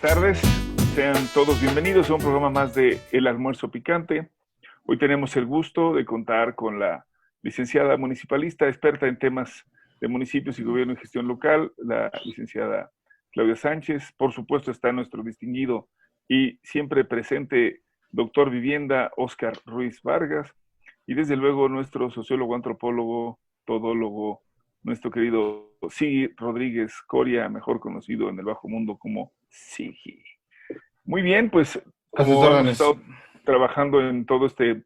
buenas tardes. Sean todos bienvenidos a un programa más de El Almuerzo Picante. Hoy tenemos el gusto de contar con la licenciada municipalista, experta en temas de municipios y gobierno y gestión local, la licenciada Claudia Sánchez. Por supuesto está nuestro distinguido y siempre presente doctor Vivienda, Óscar Ruiz Vargas. Y desde luego nuestro sociólogo, antropólogo, todólogo, nuestro querido Sigi Rodríguez Coria, mejor conocido en el bajo mundo como Sigi. Muy bien, pues A sus como hemos órdenes. estado trabajando en todo este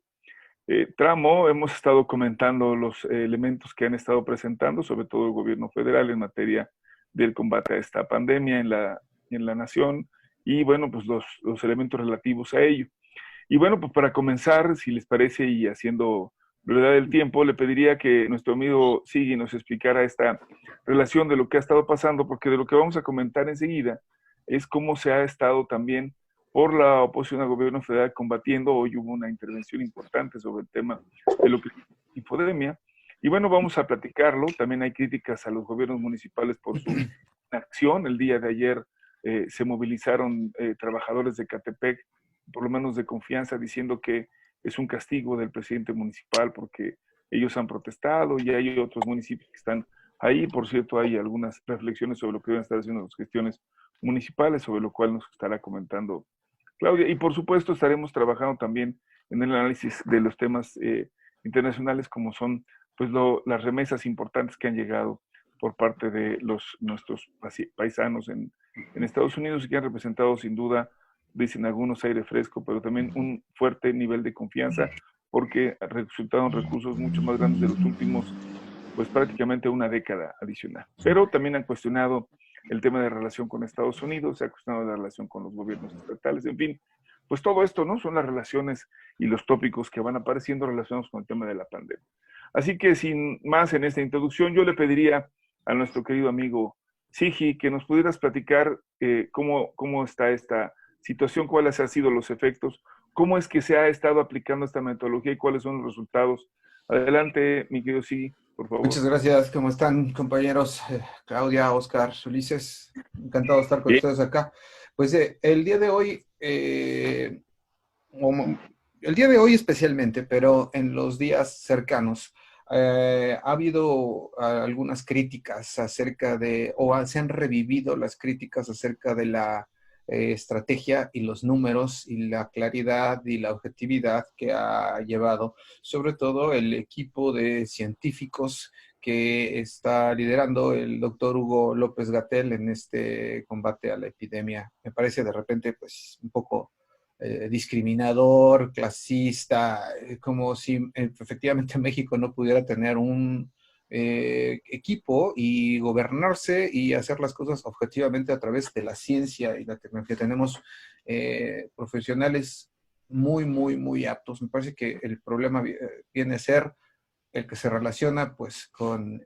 tramo, hemos estado comentando los elementos que han estado presentando, sobre todo el gobierno federal en materia del combate a esta pandemia en la nación y bueno, pues los elementos relativos a ello. Y bueno, pues para comenzar, si les parece y haciendo brevedad del tiempo, le pediría que nuestro amigo Sigui nos explicara esta relación de lo que ha estado pasando, porque de lo que vamos a comentar enseguida es cómo se ha estado también por la oposición al gobierno federal combatiendo. Hoy hubo una intervención importante sobre el tema de lo que es infodemia. Y bueno, vamos a platicarlo. También hay críticas a los gobiernos municipales por su acción. El día de ayer se movilizaron trabajadores de Catepec, por lo menos de confianza, diciendo que es un castigo del presidente municipal porque ellos han protestado y hay otros municipios que están ahí. Por cierto, hay algunas reflexiones sobre lo que deben estar haciendo las gestiones municipales, sobre lo cual nos estará comentando Claudia. Y por supuesto estaremos trabajando también en el análisis de los temas internacionales, como son pues las remesas importantes que han llegado por parte de nuestros paisanos en Estados Unidos y que han representado sin duda, dicen algunos, aire fresco, pero también un fuerte nivel de confianza porque resultaron recursos mucho más grandes de los últimos, pues prácticamente una década adicional. Pero también han cuestionado el tema de relación con Estados Unidos, se ha cuestionado la relación con los gobiernos estatales, en fin, pues todo esto, ¿no? Son las relaciones y los tópicos que van apareciendo relacionados con el tema de la pandemia. Así que sin más en esta introducción, yo le pediría a nuestro querido amigo Sigi que nos pudieras platicar cómo está esta situación, cuáles han sido los efectos, cómo es que se ha estado aplicando esta metodología y cuáles son los resultados. Adelante, mi querido Sigi, por favor. Muchas gracias. ¿Cómo están, compañeros? Claudia, Óscar, Ulises. Encantado de estar con Bien. ustedes acá. Pues el día de hoy, el día de hoy especialmente, pero en los días cercanos, ha habido algunas críticas acerca de, o se han revivido las críticas acerca de la estrategia y los números y la claridad y la objetividad que ha llevado, sobre todo el equipo de científicos que está liderando el doctor Hugo López-Gatell en este combate a la epidemia. Me parece de repente pues un poco discriminador, clasista, como si efectivamente México no pudiera tener un equipo y gobernarse y hacer las cosas objetivamente a través de la ciencia y la tecnología. Tenemos profesionales muy aptos. Me parece que el problema viene a ser el que se relaciona pues con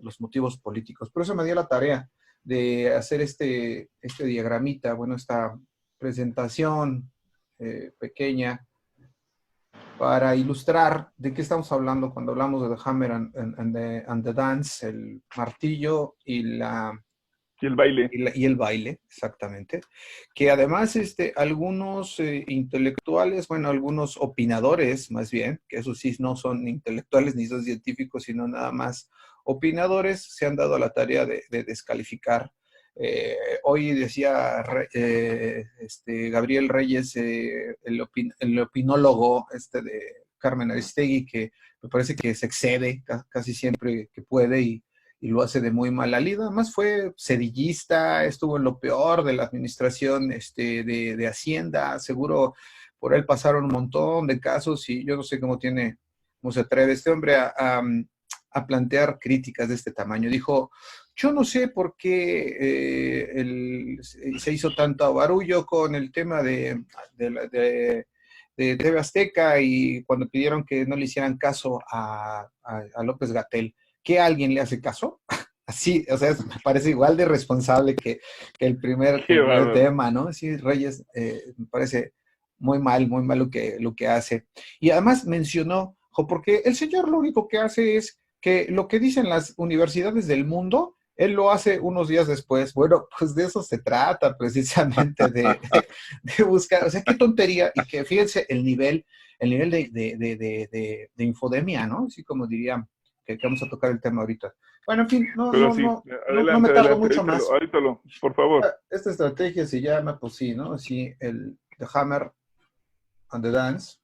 los motivos políticos. Por eso me dio la tarea de hacer este diagramita, bueno, esta presentación pequeña para ilustrar de qué estamos hablando cuando hablamos de The Hammer and the Dance, el martillo y Y el baile. y el baile, exactamente, que además algunos intelectuales, bueno, algunos opinadores más bien, que eso sí no son intelectuales ni son científicos, sino nada más opinadores, se han dado a la tarea de descalificar. Hoy decía Gabriel Reyes, el opinólogo de Carmen Aristegui, que me parece que se excede casi siempre que puede y lo hace de muy mala lid. Además fue sedillista, estuvo en lo peor de la administración de Hacienda, seguro por él pasaron un montón de casos y yo no sé cómo se atreve este hombre a plantear críticas de este tamaño. Dijo, yo no sé por qué se hizo tanto barullo con el tema de TV Azteca y cuando pidieron que no le hicieran caso a López-Gatell. ¿Que alguien le hace caso? Así, o sea, me parece igual de responsable que Qué el primer bárbaro. tema, ¿no? Sí, Reyes, me parece muy mal lo que hace. Y además mencionó, porque el señor lo único que hace es que lo que dicen las universidades del mundo, Él lo hace unos días después. Bueno, pues de eso se trata precisamente, de buscar, o sea, qué tontería, y que fíjense el nivel de infodemia, ¿no? Así como diría que vamos a tocar el tema ahorita. Bueno, en fin, Pero sí, no me adelante, tardo adelante, mucho más. ahorita por favor. Esta estrategia se llama, pues sí, ¿no? Así, el The Hammer and the Dance,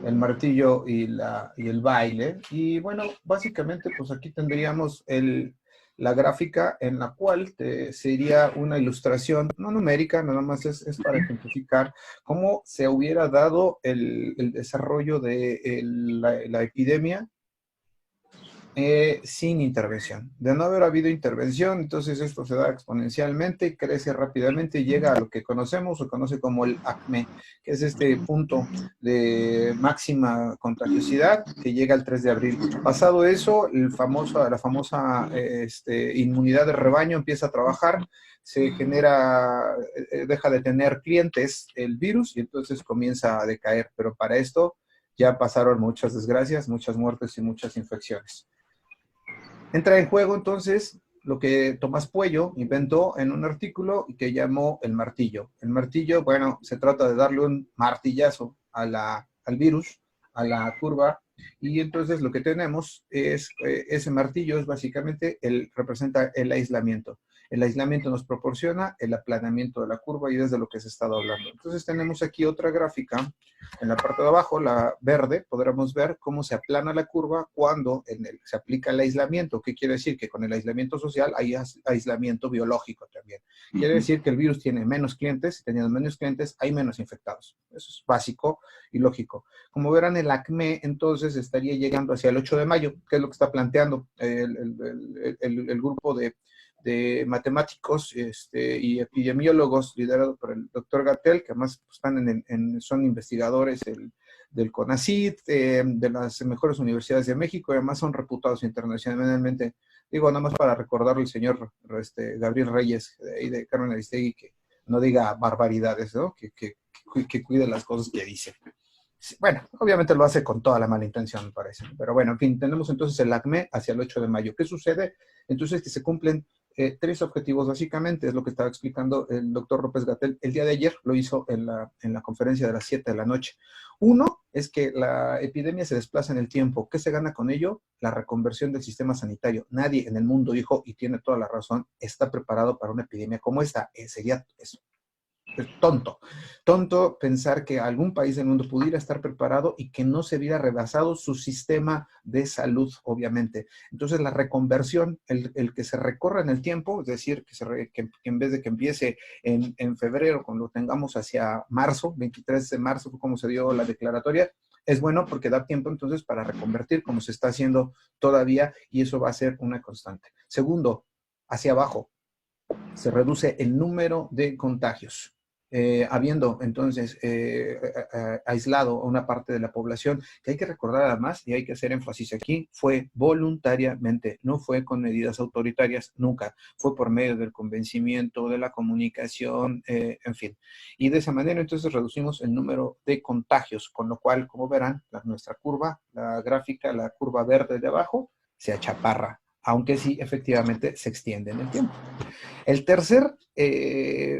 el martillo y el baile. Y bueno, básicamente, pues aquí tendríamos la gráfica en la cual sería una ilustración, no numérica, nada más es para ejemplificar cómo se hubiera dado el desarrollo de la epidemia sin intervención. De no haber habido intervención, entonces esto se da exponencialmente, crece rápidamente y llega a lo que conocemos, se conoce como el acme, que es este punto de máxima contagiosidad que llega el 3 de abril. Pasado eso, la famosa inmunidad de rebaño empieza a trabajar, se genera, deja de tener clientes el virus y entonces comienza a decaer, pero para esto ya pasaron muchas desgracias, muchas muertes y muchas infecciones. Entra en juego entonces lo que Tomás Puello inventó en un artículo que llamó el martillo. El martillo, bueno, se trata de darle un martillazo al virus, a la curva, y entonces lo que tenemos es, ese martillo es básicamente, representa el aislamiento. El aislamiento nos proporciona el aplanamiento de la curva y es de lo que se ha estado hablando. Entonces tenemos aquí otra gráfica. En la parte de abajo, la verde, podremos ver cómo se aplana la curva cuando se aplica el aislamiento. ¿Qué quiere decir? Que con el aislamiento social hay aislamiento biológico también. Quiere decir que el virus tiene menos clientes, y teniendo menos clientes hay menos infectados. Eso es básico y lógico. Como verán, el ACME entonces estaría llegando hacia el 8 de mayo, que es lo que está planteando el grupo de matemáticos y epidemiólogos liderado por el doctor Gatell, que además están son investigadores del CONACYT, de las mejores universidades de México, y además son reputados internacionalmente. Digo, nada más para recordarle al señor Gabriel Reyes de Carmen Aristegui, que no diga barbaridades, ¿no? Que cuide las cosas que dice. Bueno, obviamente lo hace con toda la mala intención, me parece. Pero bueno, en fin, tenemos entonces el ACME hacia el 8 de mayo. ¿Qué sucede? Entonces que se cumplen tres objetivos básicamente, es lo que estaba explicando el doctor López Gatell el día de ayer, lo hizo en la conferencia de las 7 de la noche. Uno es que la epidemia se desplaza en el tiempo. ¿Qué se gana con ello? La reconversión del sistema sanitario. Nadie en el mundo, dijo, y tiene toda la razón, está preparado para una epidemia como esta. Sería eso. Tonto pensar que algún país del mundo pudiera estar preparado y que no se viera rebasado su sistema de salud, obviamente. Entonces, la reconversión, el que se recorra en el tiempo, es decir, que en vez de que empiece en febrero, cuando lo tengamos hacia marzo, 23 de marzo, como se dio la declaratoria, es bueno porque da tiempo entonces para reconvertir como se está haciendo todavía y eso va a ser una constante. Segundo, hacia abajo, se reduce el número de contagios. Habiendo entonces aislado a una parte de la población, que hay que recordar además, y hay que hacer énfasis aquí, fue voluntariamente, no fue con medidas autoritarias, nunca, fue por medio del convencimiento, de la comunicación, en fin. Y de esa manera entonces reducimos el número de contagios, con lo cual, como verán, nuestra curva, la gráfica, la curva verde de abajo, se achaparra, aunque sí efectivamente se extiende en el tiempo. El tercer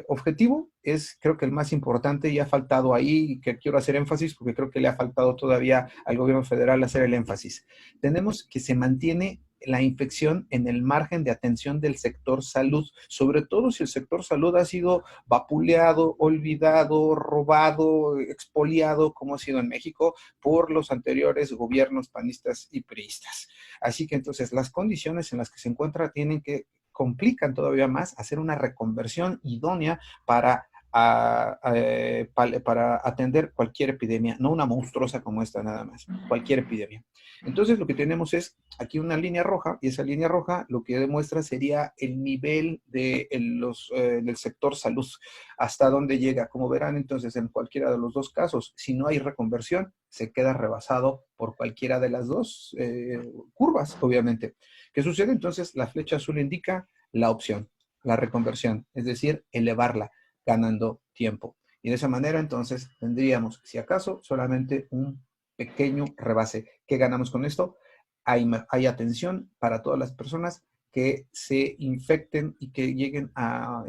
objetivo es, creo que el más importante, y ha faltado ahí, que quiero hacer énfasis, porque creo que le ha faltado todavía al gobierno federal hacer el énfasis. Tenemos que se mantiene la infección en el margen de atención del sector salud, sobre todo si el sector salud ha sido vapuleado, olvidado, robado, expoliado, como ha sido en México, por los anteriores gobiernos panistas y priistas. Así que entonces las condiciones en las que se encuentra tienen que complican todavía más hacer una reconversión idónea para atender cualquier epidemia, no una monstruosa como esta nada más, cualquier epidemia. Entonces lo que tenemos es aquí una línea roja y esa línea roja lo que demuestra sería el nivel del sector salud, hasta dónde llega. Como verán entonces en cualquiera de los dos casos, si no hay reconversión, se queda rebasado por cualquiera de las dos curvas, obviamente. ¿Qué sucede? Entonces la flecha azul indica la opción, la reconversión, es decir, elevarla, ganando tiempo. Y de esa manera, entonces, tendríamos, si acaso, solamente un pequeño rebase. ¿Qué ganamos con esto? Hay atención para todas las personas que se infecten y que lleguen a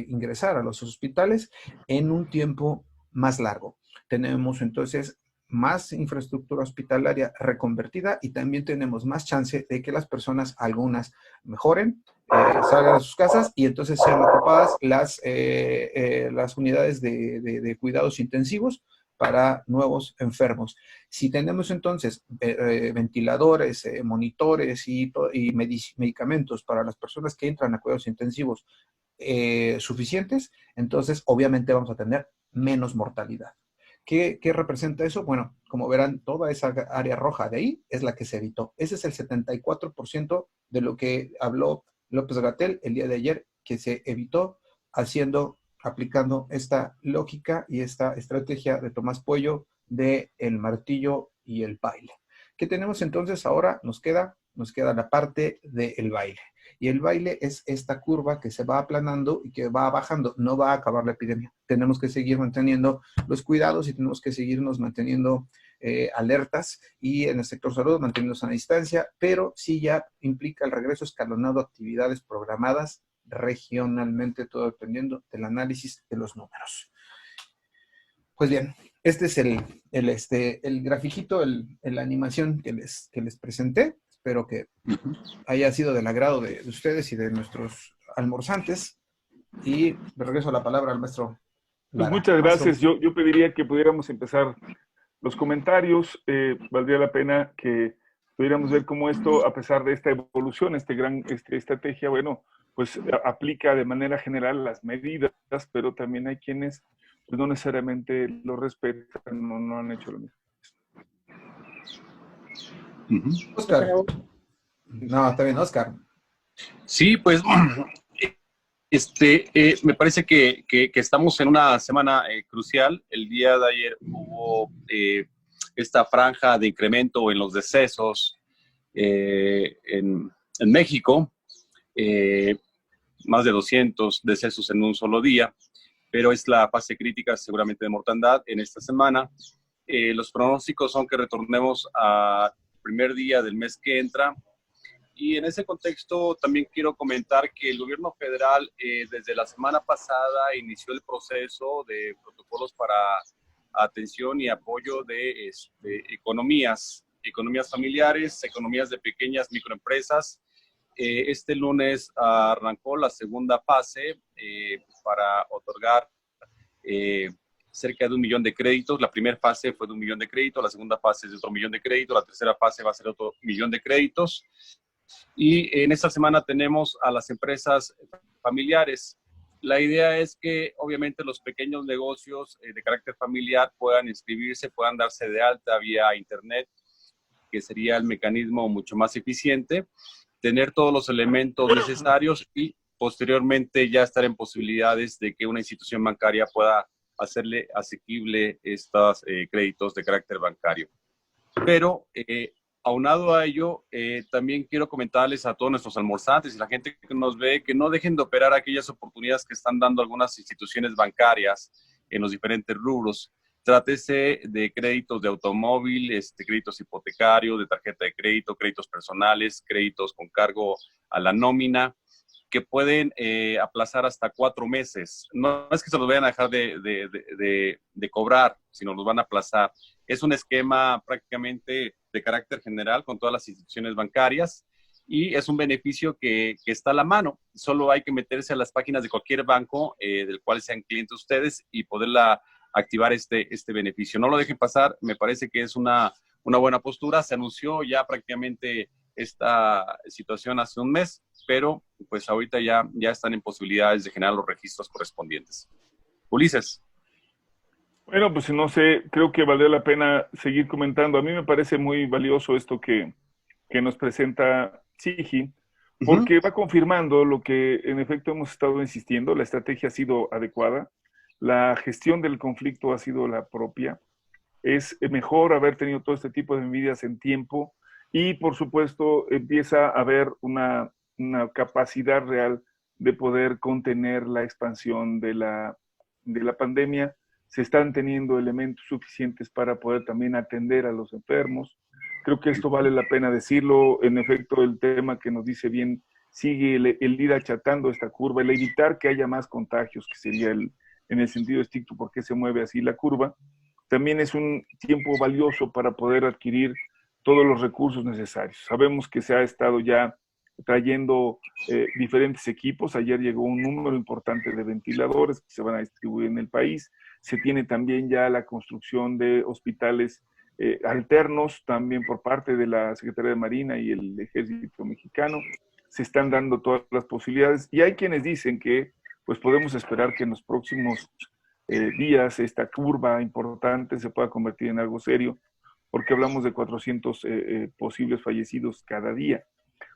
ingresar a los hospitales en un tiempo más largo. Tenemos entonces más infraestructura hospitalaria reconvertida y también tenemos más chance de que las personas, algunas, mejoren, salgan a sus casas y entonces sean ocupadas las unidades de cuidados intensivos para nuevos enfermos. Si tenemos entonces ventiladores, monitores y medicamentos para las personas que entran a cuidados intensivos suficientes, entonces obviamente vamos a tener menos mortalidad. ¿Qué representa eso? Bueno, como verán, toda esa área roja de ahí es la que se evitó. Ese es el 74% de lo que habló López-Gatell el día de ayer, que se evitó aplicando esta lógica y esta estrategia de Tomás Puello de el martillo y el baile. ¿Qué tenemos entonces ahora? Nos queda la parte del baile. Y el baile es esta curva que se va aplanando y que va bajando. No va a acabar la epidemia. Tenemos que seguir manteniendo los cuidados y tenemos que seguirnos manteniendo alertas y en el sector salud manteniéndonos a distancia, pero sí ya implica el regreso escalonado a actividades programadas regionalmente, todo dependiendo del análisis de los números. Pues bien, este es el grafiquito, la animación que les presenté. Espero que haya sido del agrado de ustedes y de nuestros almorzantes. Y le regreso la palabra al maestro Pues Lara. muchas Maestro. gracias. Yo pediría que pudiéramos empezar los comentarios. Valdría la pena que pudiéramos ver cómo esto, a pesar de esta evolución, esta estrategia, bueno, pues aplica de manera general las medidas, pero también hay quienes pues, no necesariamente lo respetan, no han hecho lo mismo. Oscar. No, está bien, Oscar. Sí, pues me parece que estamos en una semana crucial. El día de ayer hubo esta franja de incremento en los decesos en México, más de 200 decesos en un solo día, pero es la fase crítica seguramente de mortandad en esta semana. Los pronósticos son que retornemos al primer día del mes que entra. Y en ese contexto también quiero comentar que el gobierno federal desde la semana pasada inició el proceso de protocolos para atención y apoyo de economías familiares, economías de pequeñas microempresas. Este lunes arrancó la segunda fase para otorgar cerca de 1 millón de créditos. La primera fase fue de 1 millón de créditos, la segunda fase es de otro 1 millón de créditos, la tercera fase va a ser otro 1 millón de créditos. Y en esta semana tenemos a las empresas familiares. La idea es que obviamente los pequeños negocios de carácter familiar puedan inscribirse, puedan darse de alta vía internet, que sería el mecanismo mucho más eficiente, tener todos los elementos necesarios y posteriormente ya estar en posibilidades de que una institución bancaria pueda hacerle asequible estos créditos de carácter bancario. Pero aunado a ello, también quiero comentarles a todos nuestros almorzantes y la gente que nos ve que no dejen de operar aquellas oportunidades que están dando algunas instituciones bancarias en los diferentes rubros. Trátese de créditos de automóvil, créditos hipotecarios, de tarjeta de crédito, créditos personales, créditos con cargo a la nómina, que pueden aplazar hasta 4 meses. No es que se los vayan a dejar de cobrar, sino los van a aplazar. Es un esquema prácticamente de carácter general con todas las instituciones bancarias y es un beneficio que está a la mano. Solo hay que meterse a las páginas de cualquier banco del cual sean clientes ustedes y poderla activar este beneficio. No lo dejen pasar, me parece que es una buena postura. Se anunció ya prácticamente esta situación hace un mes, pero pues ahorita ya están en posibilidades de generar los registros correspondientes. Ulises. Bueno, pues no sé, creo que valdría la pena seguir comentando. A mí me parece muy valioso esto que nos presenta Sigi, porque va confirmando lo que en efecto hemos estado insistiendo. La estrategia ha sido adecuada, la gestión del conflicto ha sido la propia. Es mejor haber tenido todo este tipo de medidas en tiempo y, por supuesto, empieza a haber una capacidad real de poder contener la expansión de la pandemia. Se están teniendo elementos suficientes para poder también atender a los enfermos. Creo que esto vale la pena decirlo. En efecto, el tema que nos dice bien sigue el ir achatando esta curva, el evitar que haya más contagios, que sería en el sentido estricto por qué se mueve así la curva, también es un tiempo valioso para poder adquirir todos los recursos necesarios. Sabemos que se ha estado ya trayendo diferentes equipos. Ayer llegó un número importante de ventiladores que se van a distribuir en el país. Se tiene también ya la construcción de hospitales alternos, también por parte de la Secretaría de Marina y el Ejército Mexicano. Se están dando todas las posibilidades y hay quienes dicen que pues podemos esperar que en los próximos días esta curva importante se pueda convertir en algo serio, porque hablamos de 400 posibles fallecidos cada día,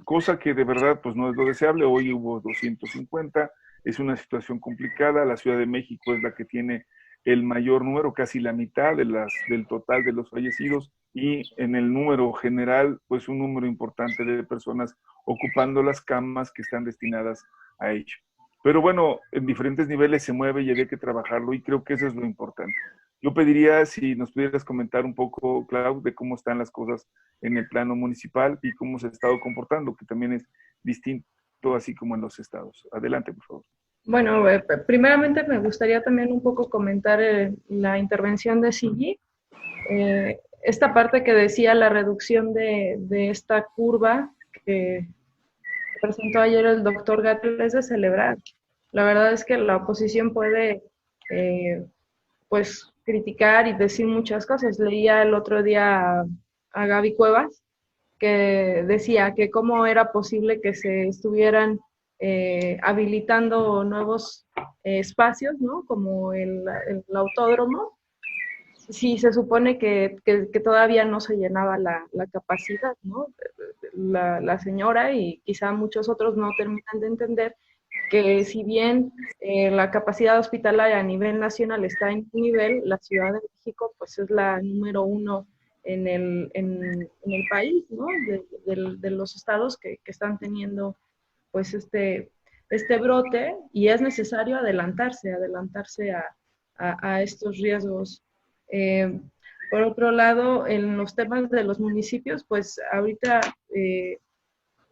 cosa que de verdad pues no es lo deseable. Hoy hubo 250, es una situación complicada. La Ciudad de México es la que tiene el mayor número, casi la mitad del total de los fallecidos, y en el número general pues un número importante de personas ocupando las camas que están destinadas a ello. Pero bueno, en diferentes niveles se mueve y hay que trabajarlo y creo que eso es lo importante. Yo pediría si nos pudieras comentar un poco, Clau, de cómo están las cosas en el plano municipal y cómo se ha estado comportando, que también es distinto así como en los estados. Adelante, por favor. Bueno, primeramente me gustaría también un poco comentar la intervención de Sigi. Esta parte que decía la reducción de esta curva que presentó ayer el doctor Gatell es de celebrar. La verdad es que la oposición puede pues criticar y decir muchas cosas. Leía el otro día a Gaby Cuevas que decía que cómo era posible que se estuvieran habilitando nuevos espacios, ¿no? Como el autódromo, si se supone que todavía no se llenaba la capacidad, ¿no? La señora y quizá muchos otros no terminan de entender que si bien la capacidad hospitalaria a nivel nacional está en un nivel, la Ciudad de México pues es la número 1 en el país, ¿no? De los estados que están teniendo pues este brote, y es necesario adelantarse a estos riesgos. Por otro lado, en los temas de los municipios, pues ahorita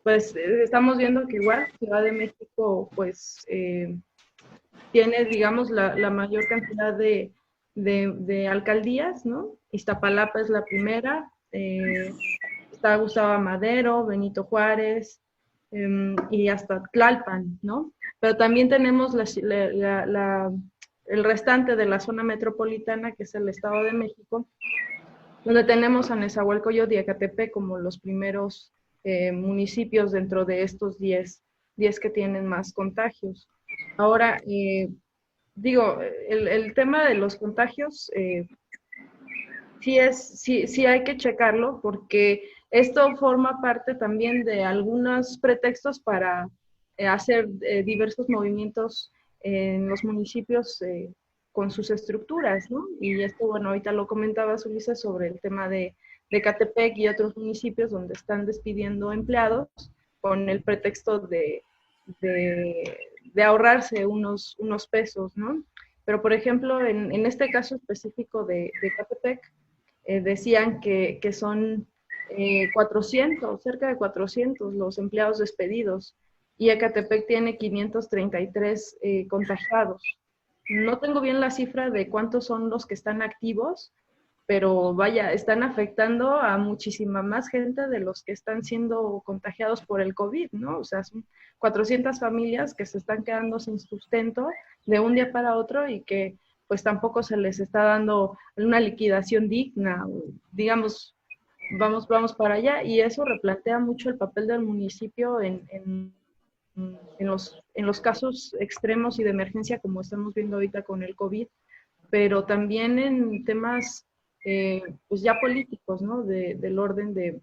pues estamos viendo que igual Ciudad de México pues tiene, digamos, la mayor cantidad de alcaldías, ¿no? Iztapalapa es la primera, está Gustavo Madero, Benito Juárez y hasta Tlalpan, ¿no? Pero también tenemos el restante de la zona metropolitana, que es el Estado de México, donde tenemos a Nezahualcóyotl y Ecatepec como los primeros municipios dentro de estos 10 que tienen más contagios. Ahora, digo, el tema de los contagios sí hay que checarlo, porque esto forma parte también de algunos pretextos para hacer diversos movimientos en los municipios con sus estructuras, ¿no? Y esto, bueno, ahorita lo comentaba Ulises sobre el tema de Ecatepec y otros municipios donde están despidiendo empleados con el pretexto de ahorrarse unos pesos, ¿no? Pero, por ejemplo, en este caso específico de Ecatepec, decían que son 400, cerca de 400 los empleados despedidos, y Ecatepec tiene 533 contagiados. No tengo bien la cifra de cuántos son los que están activos, pero vaya, están afectando a muchísima más gente de los que están siendo contagiados por el COVID, ¿no? O sea, son 400 familias que se están quedando sin sustento de un día para otro y que pues tampoco se les está dando una liquidación digna, digamos, vamos para allá, y eso replantea mucho el papel del municipio en los casos extremos y de emergencia como estamos viendo ahorita con el COVID, pero también en temas pues ya políticos, ¿no? Del orden de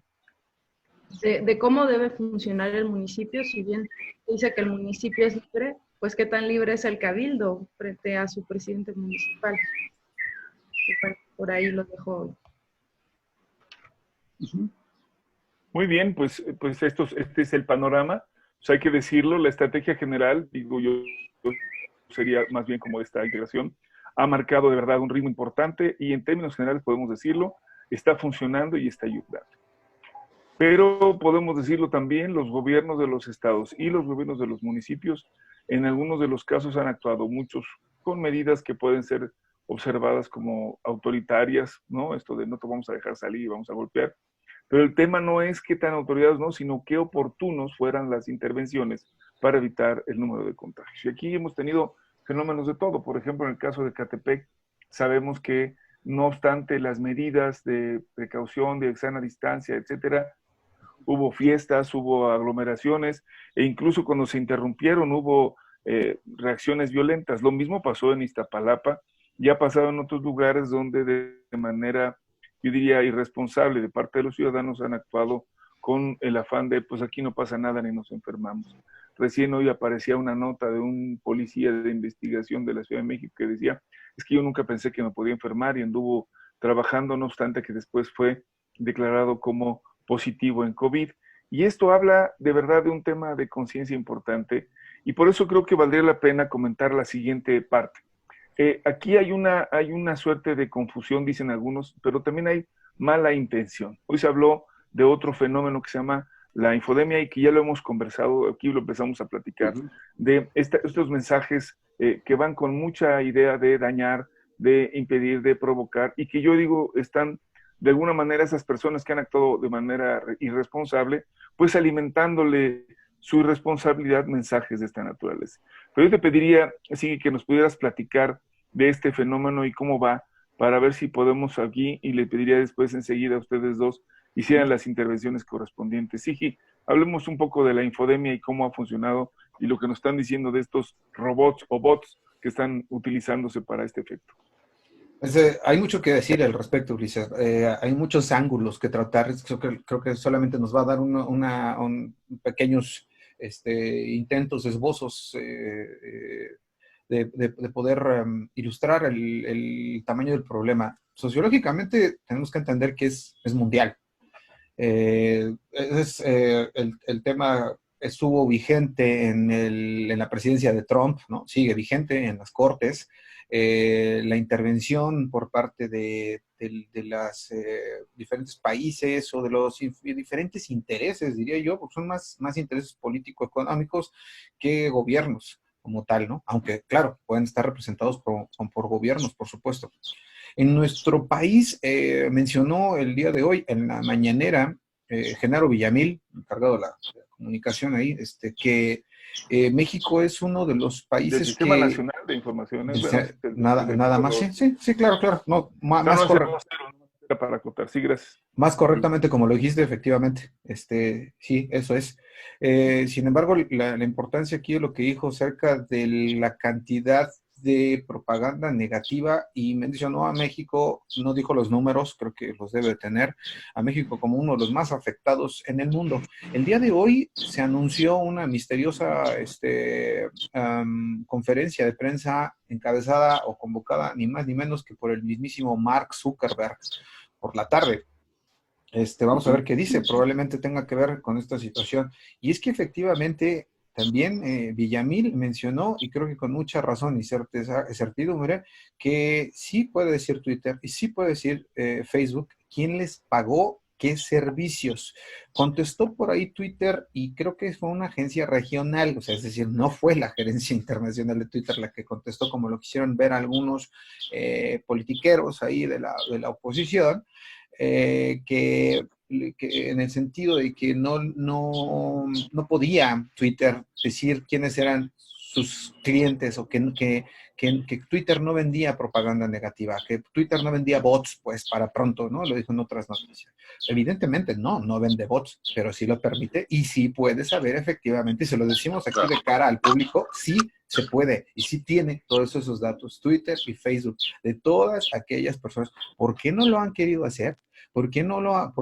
cómo debe funcionar el municipio. Si bien dice que el municipio es libre, pues qué tan libre es el cabildo frente a su presidente municipal. Y bueno, por ahí lo dejo. Muy bien, pues este es el panorama. Pues hay que decirlo, la estrategia general, digo yo, sería más bien como esta integración, ha marcado de verdad un ritmo importante y en términos generales podemos decirlo, está funcionando y está ayudando. Pero podemos decirlo también, los gobiernos de los estados y los gobiernos de los municipios, en algunos de los casos han actuado muchos con medidas que pueden ser observadas como autoritarias, ¿no? Esto de no te vamos a dejar salir y vamos a golpear. Pero el tema no es qué tan autoridades, no, sino qué oportunos fueran las intervenciones para evitar el número de contagios. Y aquí hemos tenido fenómenos de todo. Por ejemplo, en el caso de Catepec, sabemos que no obstante las medidas de precaución, de sana distancia, etcétera, hubo fiestas, hubo aglomeraciones e incluso cuando se interrumpieron hubo reacciones violentas. Lo mismo pasó en Iztapalapa, ya ha pasado en otros lugares donde de manera, yo diría, irresponsable de parte de los ciudadanos han actuado con el afán de, pues aquí no pasa nada ni nos enfermamos. Recién hoy aparecía una nota de un policía de investigación de la Ciudad de México que decía, es que yo nunca pensé que me podía enfermar y anduvo trabajando, no obstante que después fue declarado como positivo en COVID. Y esto habla de verdad de un tema de conciencia importante y por eso creo que valdría la pena comentar la siguiente parte. Aquí hay una suerte de confusión, dicen algunos, pero también hay mala intención. Hoy se habló de otro fenómeno que se llama la infodemia y que ya lo hemos conversado, aquí lo empezamos a platicar, de estos mensajes que van con mucha idea de dañar, de impedir, de provocar, y que yo digo están de alguna manera esas personas que han actuado de manera irresponsable, pues alimentándole su irresponsabilidad mensajes de esta naturaleza. Pero yo te pediría, sí, que nos pudieras platicar de este fenómeno y cómo va, para ver si podemos aquí, y le pediría después enseguida a ustedes dos, hicieran las intervenciones correspondientes. Sigi, hablemos un poco de la infodemia y cómo ha funcionado y lo que nos están diciendo de estos robots o bots que están utilizándose para este efecto. Pues, hay mucho que decir al respecto, Ulises. Hay muchos ángulos que tratar. Creo que solamente nos va a dar pequeños intentos, esbozos de poder ilustrar el tamaño del problema. Sociológicamente tenemos que entender que es mundial. El tema estuvo vigente en la presidencia de Trump, ¿no? Sigue vigente en las cortes. La intervención por parte de los diferentes países o de los diferentes intereses, diría yo, porque son más intereses político-económicos que gobiernos como tal, ¿no? Aunque, claro, pueden estar representados por gobiernos, por supuesto. En nuestro país, mencionó el día de hoy, en la mañanera, Genaro Villamil, encargado de la comunicación ahí, que México es uno de los países del Sistema Nacional de Informaciones. Nada más, sí, claro. No, más correcto. Para acotar, sí, gracias. Más correctamente, como lo dijiste, efectivamente. Sí, eso es. Sin embargo, la importancia aquí de lo que dijo acerca de la cantidad de propaganda negativa, y mencionó a México, no dijo los números, creo que los debe de tener, a México como uno de los más afectados en el mundo. El día de hoy se anunció una misteriosa conferencia de prensa encabezada o convocada ni más ni menos que por el mismísimo Mark Zuckerberg por la tarde. Vamos a ver qué dice, probablemente tenga que ver con esta situación. Y es que efectivamente también Villamil mencionó, y creo que con mucha razón y certidumbre, que sí puede decir Twitter y sí puede decir Facebook quién les pagó qué servicios. Contestó por ahí Twitter y creo que fue una agencia regional, o sea, es decir, no fue la gerencia internacional de Twitter la que contestó, como lo quisieron ver algunos politiqueros ahí de la oposición, que en el sentido de que no podía Twitter decir quiénes eran sus clientes o que Twitter no vendía propaganda negativa, que Twitter no vendía bots, pues para pronto, ¿no? Lo dijo en otras noticias. Evidentemente no vende bots, pero sí lo permite y sí puede saber efectivamente, y se lo decimos aquí de cara al público, sí se puede y sí tiene todos esos datos, Twitter y Facebook, de todas aquellas personas. ¿Por qué no lo han querido hacer? ¿Por qué no lo han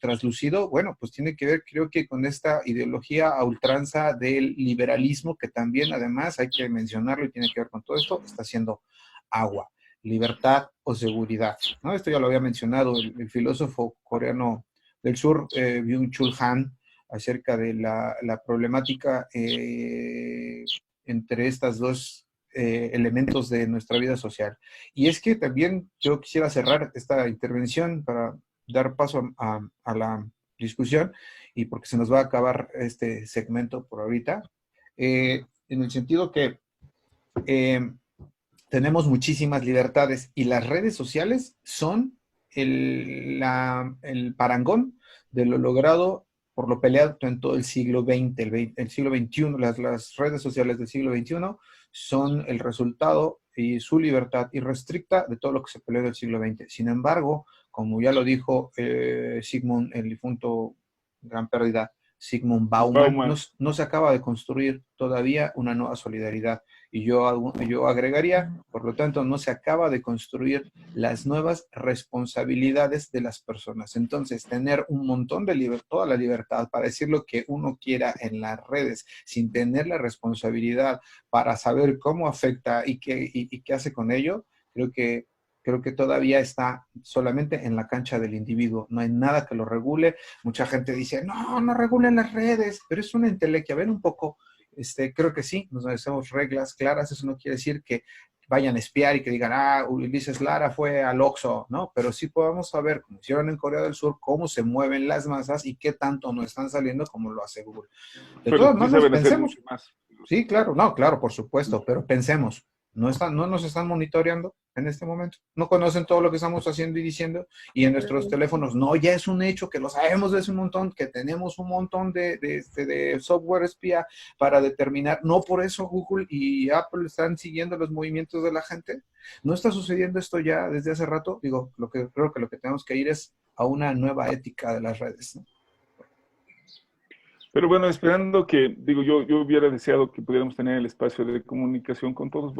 traslucido? Bueno, pues tiene que ver, creo que con esta ideología a ultranza del liberalismo, que también además hay que mencionarlo y tiene que ver con todo esto, está haciendo agua, libertad o seguridad, ¿no? Esto ya lo había mencionado el filósofo coreano del sur, Byung-Chul Han, acerca de la problemática entre estas dos elementos de nuestra vida social. Y es que también yo quisiera cerrar esta intervención para dar paso a la discusión, y porque se nos va a acabar este segmento por ahorita, en el sentido que tenemos muchísimas libertades y las redes sociales son el parangón de lo logrado por lo peleado en todo el siglo XX, el siglo XXI. Las redes sociales del siglo XXI son el resultado y su libertad irrestricta de todo lo que se peleó del siglo XX. Sin embargo, como ya lo dijo Sigmund, el difunto gran pérdida, Sigmund Bauman. No se acaba de construir todavía una nueva solidaridad. Y yo agregaría, por lo tanto, no se acaba de construir las nuevas responsabilidades de las personas. Entonces, tener un montón de toda la libertad para decir lo que uno quiera en las redes, sin tener la responsabilidad para saber cómo afecta y qué hace con ello, creo que todavía está solamente en la cancha del individuo. No hay nada que lo regule. Mucha gente dice, no regulen las redes, pero es una entelequia. Ven un poco, creo que sí, nos hacemos reglas claras. Eso no quiere decir que vayan a espiar y que digan, Ulises Lara fue al Oxxo, ¿no? Pero sí podemos saber, como hicieron en Corea del Sur, cómo se mueven las masas y qué tanto no están saliendo como lo hace Google. De todas maneras, pensemos. Sí, claro, claro, por supuesto, pero pensemos. No nos están monitoreando en este momento. No conocen todo lo que estamos haciendo y diciendo. Y en nuestros teléfonos, ya es un hecho que lo sabemos desde un montón, que tenemos un montón de software espía para determinar. No por eso Google y Apple están siguiendo los movimientos de la gente. No está sucediendo esto ya desde hace rato. Creo que lo que tenemos que ir es a una nueva ética de las redes, ¿no? Pero bueno, esperando que, yo hubiera deseado que pudiéramos tener el espacio de comunicación con todos.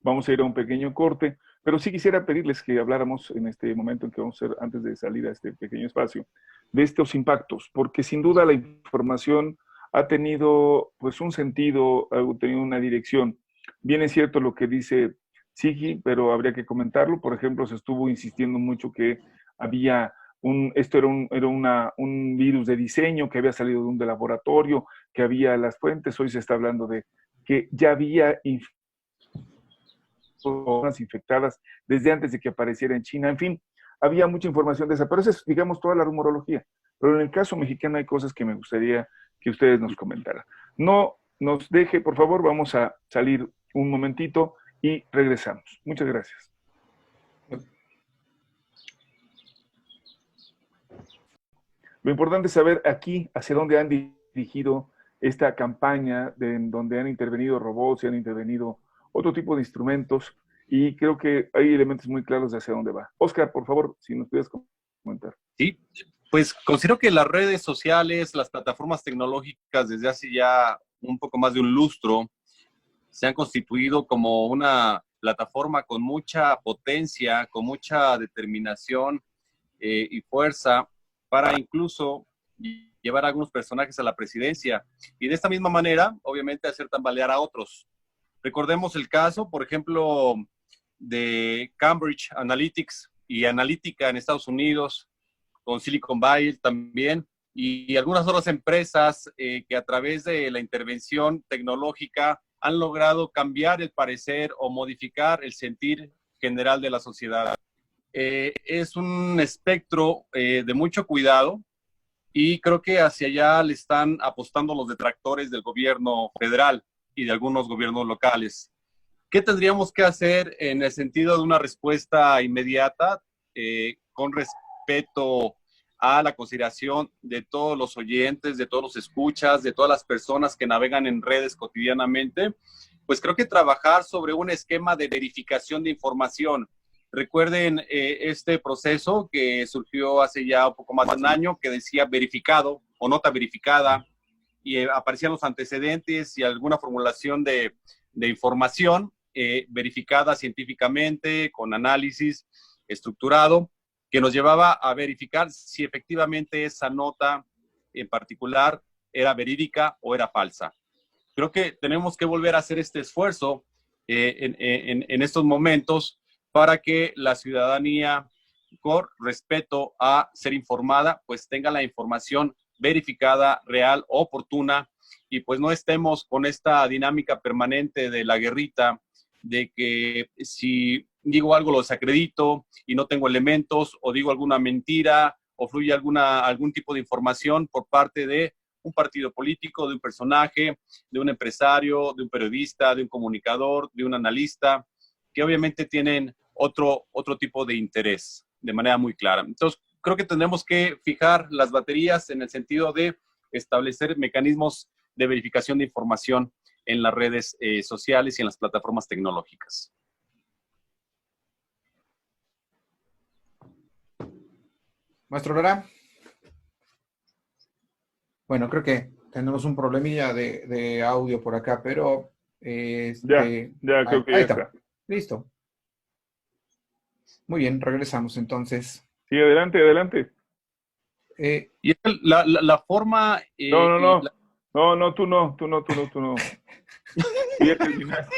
Vamos a ir a un pequeño corte, pero sí quisiera pedirles que habláramos en este momento en que vamos a hacer, antes de salir a este pequeño espacio, de estos impactos, porque sin duda la información ha tenido pues un sentido, ha tenido una dirección. Bien es cierto lo que dice Sigi, pero habría que comentarlo. Por ejemplo, se estuvo insistiendo mucho que había esto era un virus de diseño que había salido de un laboratorio, que había las fuentes. Hoy se está hablando de que ya había personas infectadas desde antes de que apareciera en China. En fin, había mucha información de esa, pero esa es, digamos, toda la rumorología. Pero en el caso mexicano hay cosas que me gustaría que ustedes nos comentaran. No nos deje, por favor, vamos a salir un momentito y regresamos. Muchas gracias. Lo importante es saber aquí hacia dónde han dirigido esta campaña, en donde han intervenido robots y han intervenido otro tipo de instrumentos, y creo que hay elementos muy claros de hacia dónde va. Oscar, por favor, si nos pudieras comentar. Sí, pues considero que las redes sociales, las plataformas tecnológicas, desde hace ya un poco más de un lustro, se han constituido como una plataforma con mucha potencia, con mucha determinación y fuerza, para incluso llevar a algunos personajes a la presidencia y de esta misma manera, obviamente, hacer tambalear a otros. Recordemos el caso, por ejemplo, de Cambridge Analytics y Analytica en Estados Unidos, con Silicon Valley también, y algunas otras empresas que a través de la intervención tecnológica han logrado cambiar el parecer o modificar el sentir general de la sociedad. Es un espectro de mucho cuidado y creo que hacia allá le están apostando los detractores del gobierno federal y de algunos gobiernos locales. ¿Qué tendríamos que hacer en el sentido de una respuesta inmediata con respeto a la consideración de todos los oyentes, de todos los escuchas, de todas las personas que navegan en redes cotidianamente? Pues creo que trabajar sobre un esquema de verificación de información. Recuerden este proceso que surgió hace ya un poco más de un año, que decía verificado o nota verificada, y aparecían los antecedentes y alguna formulación de información verificada científicamente, con análisis estructurado, que nos llevaba a verificar si efectivamente esa nota en particular era verídica o era falsa. Creo que tenemos que volver a hacer este esfuerzo en estos momentos, para que la ciudadanía, con respeto a ser informada, pues tenga la información verificada, real, oportuna, y pues no estemos con esta dinámica permanente de la guerrita, de que si digo algo lo desacredito y no tengo elementos, o digo alguna mentira, o fluye algún tipo de información por parte de un partido político, de un personaje, de un empresario, de un periodista, de un comunicador, de un analista, que obviamente tienen otro tipo de interés de manera muy clara. Entonces, creo que tendremos que fijar las baterías en el sentido de establecer mecanismos de verificación de información en las redes sociales y en las plataformas tecnológicas. Maestro Lara. Bueno, creo que tenemos un problemilla de audio por acá, pero ya creo que ahí ya está. Listo. Muy bien, regresamos entonces. Sí, adelante, adelante. Y la forma... No, tú no. Ya terminaste.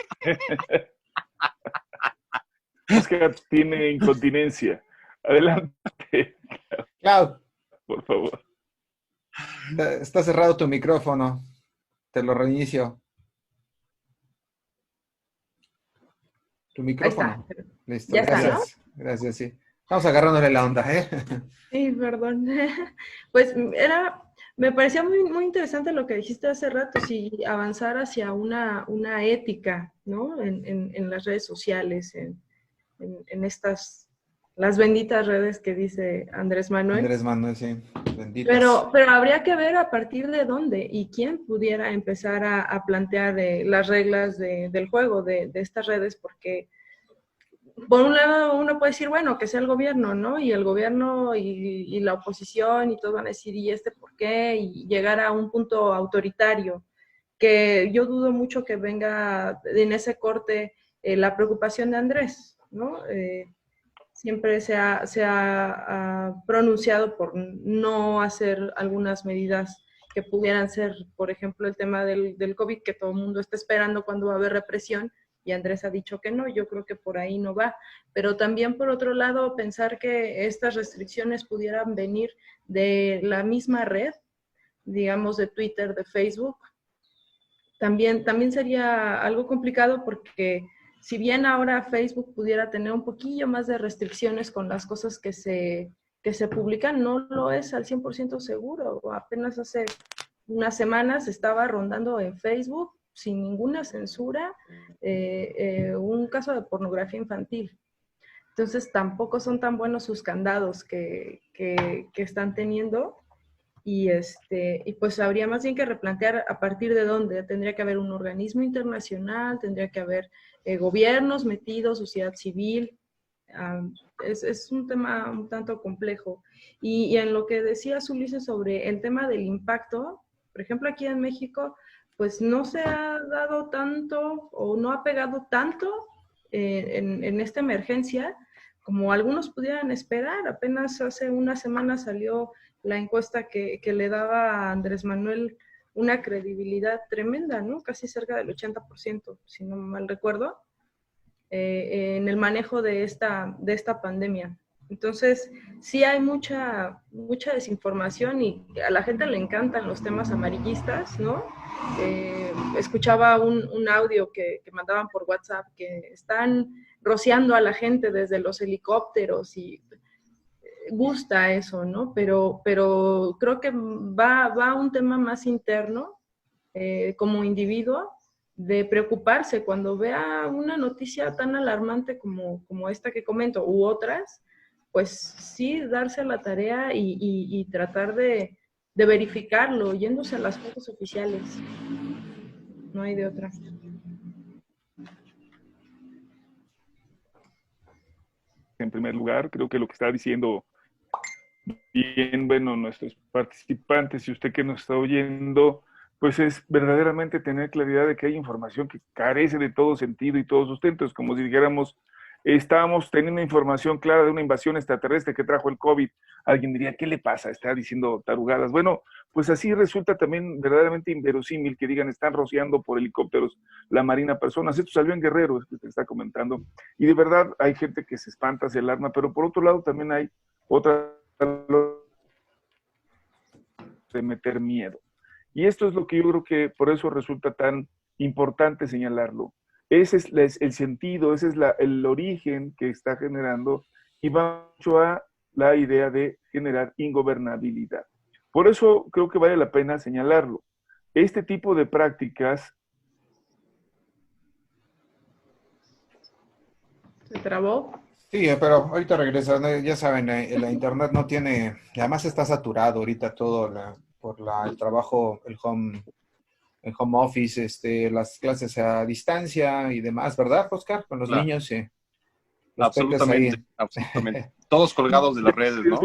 Es que tiene incontinencia. Adelante. Clau. Por favor. Está cerrado tu micrófono. Te lo reinicio. Tu micrófono. Listo, ya gracias. Está, ¿no? Gracias, sí. Estamos agarrándole la onda, ¿eh? Sí, perdón. Pues me parecía muy interesante lo que dijiste hace rato, si avanzar hacia una ética, ¿no? En las redes sociales, en estas, las benditas redes que dice Andrés Manuel. Andrés Manuel, sí, benditas. Pero habría que ver a partir de dónde y quién pudiera empezar a plantear las reglas del juego de estas redes, porque por un lado uno puede decir, bueno, que sea el gobierno, ¿no? Y el gobierno y la oposición y todos van a decir, ¿y por qué? Y llegar a un punto autoritario, que yo dudo mucho que venga en ese corte la preocupación de Andrés, ¿no? Siempre se ha pronunciado por no hacer algunas medidas que pudieran ser, por ejemplo, el tema del COVID, que todo el mundo está esperando cuando va a haber represión, y Andrés ha dicho que no. Yo creo que por ahí no va. Pero también, por otro lado, pensar que estas restricciones pudieran venir de la misma red, digamos de Twitter, de Facebook, también sería algo complicado, porque si bien ahora Facebook pudiera tener un poquillo más de restricciones con las cosas que se publican, no lo es al 100% seguro. Apenas hace unas semanas estaba rondando en Facebook, sin ninguna censura, un caso de pornografía infantil. Entonces tampoco son tan buenos sus candados que están teniendo. Y pues habría más bien que replantear a partir de dónde. Tendría que haber un organismo internacional, tendría que haber gobiernos metidos, sociedad civil. Es un tema un tanto complejo. Y en lo que decía Ulises sobre el tema del impacto, por ejemplo, aquí en México, pues no se ha dado tanto o no ha pegado tanto en esta emergencia como algunos pudieran esperar. Apenas hace una semana salió la encuesta que le daba a Andrés Manuel una credibilidad tremenda, ¿no? Casi cerca del 80%, si no mal recuerdo, en el manejo de esta pandemia. Entonces, sí hay mucha desinformación, y a la gente le encantan los temas amarillistas, ¿no? Escuchaba un audio que mandaban por WhatsApp, que están rociando a la gente desde los helicópteros, y gusta eso, ¿no? Pero creo que va un tema más interno, como individuo, de preocuparse cuando vea una noticia tan alarmante como esta que comento, u otras, pues sí, darse a la tarea y tratar de verificarlo, yéndose a las fuentes oficiales. No hay de otra. En primer lugar, creo que lo que está diciendo bien, bueno, nuestros participantes y usted que nos está oyendo, pues es verdaderamente tener claridad de que hay información que carece de todo sentido y todo sustento. Es como si dijéramos, estábamos teniendo información clara de una invasión extraterrestre que trajo el COVID. Alguien diría, ¿qué le pasa? Está diciendo tarugadas. Bueno, pues así resulta también verdaderamente inverosímil que digan, están rociando por helicópteros la Marina personas. Esto salió en Guerrero, es que usted está comentando. Y de verdad hay gente que se espanta, se alarma, pero por otro lado también hay otra de meter miedo. Y esto es lo que yo creo que por eso resulta tan importante señalarlo. Ese es el sentido, ese es el origen que está generando y va mucho a la idea de generar ingobernabilidad. Por eso creo que vale la pena señalarlo. Este tipo de prácticas... ¿Se trabó? Sí, pero ahorita regresando, ya saben, la internet no tiene, además está saturado ahorita todo el trabajo, el home office, las clases a distancia y demás, ¿verdad, Oscar? Con los Claro, niños, sí. Los peques ahí. absolutamente, absolutamente. Todos colgados de las redes, ¿no?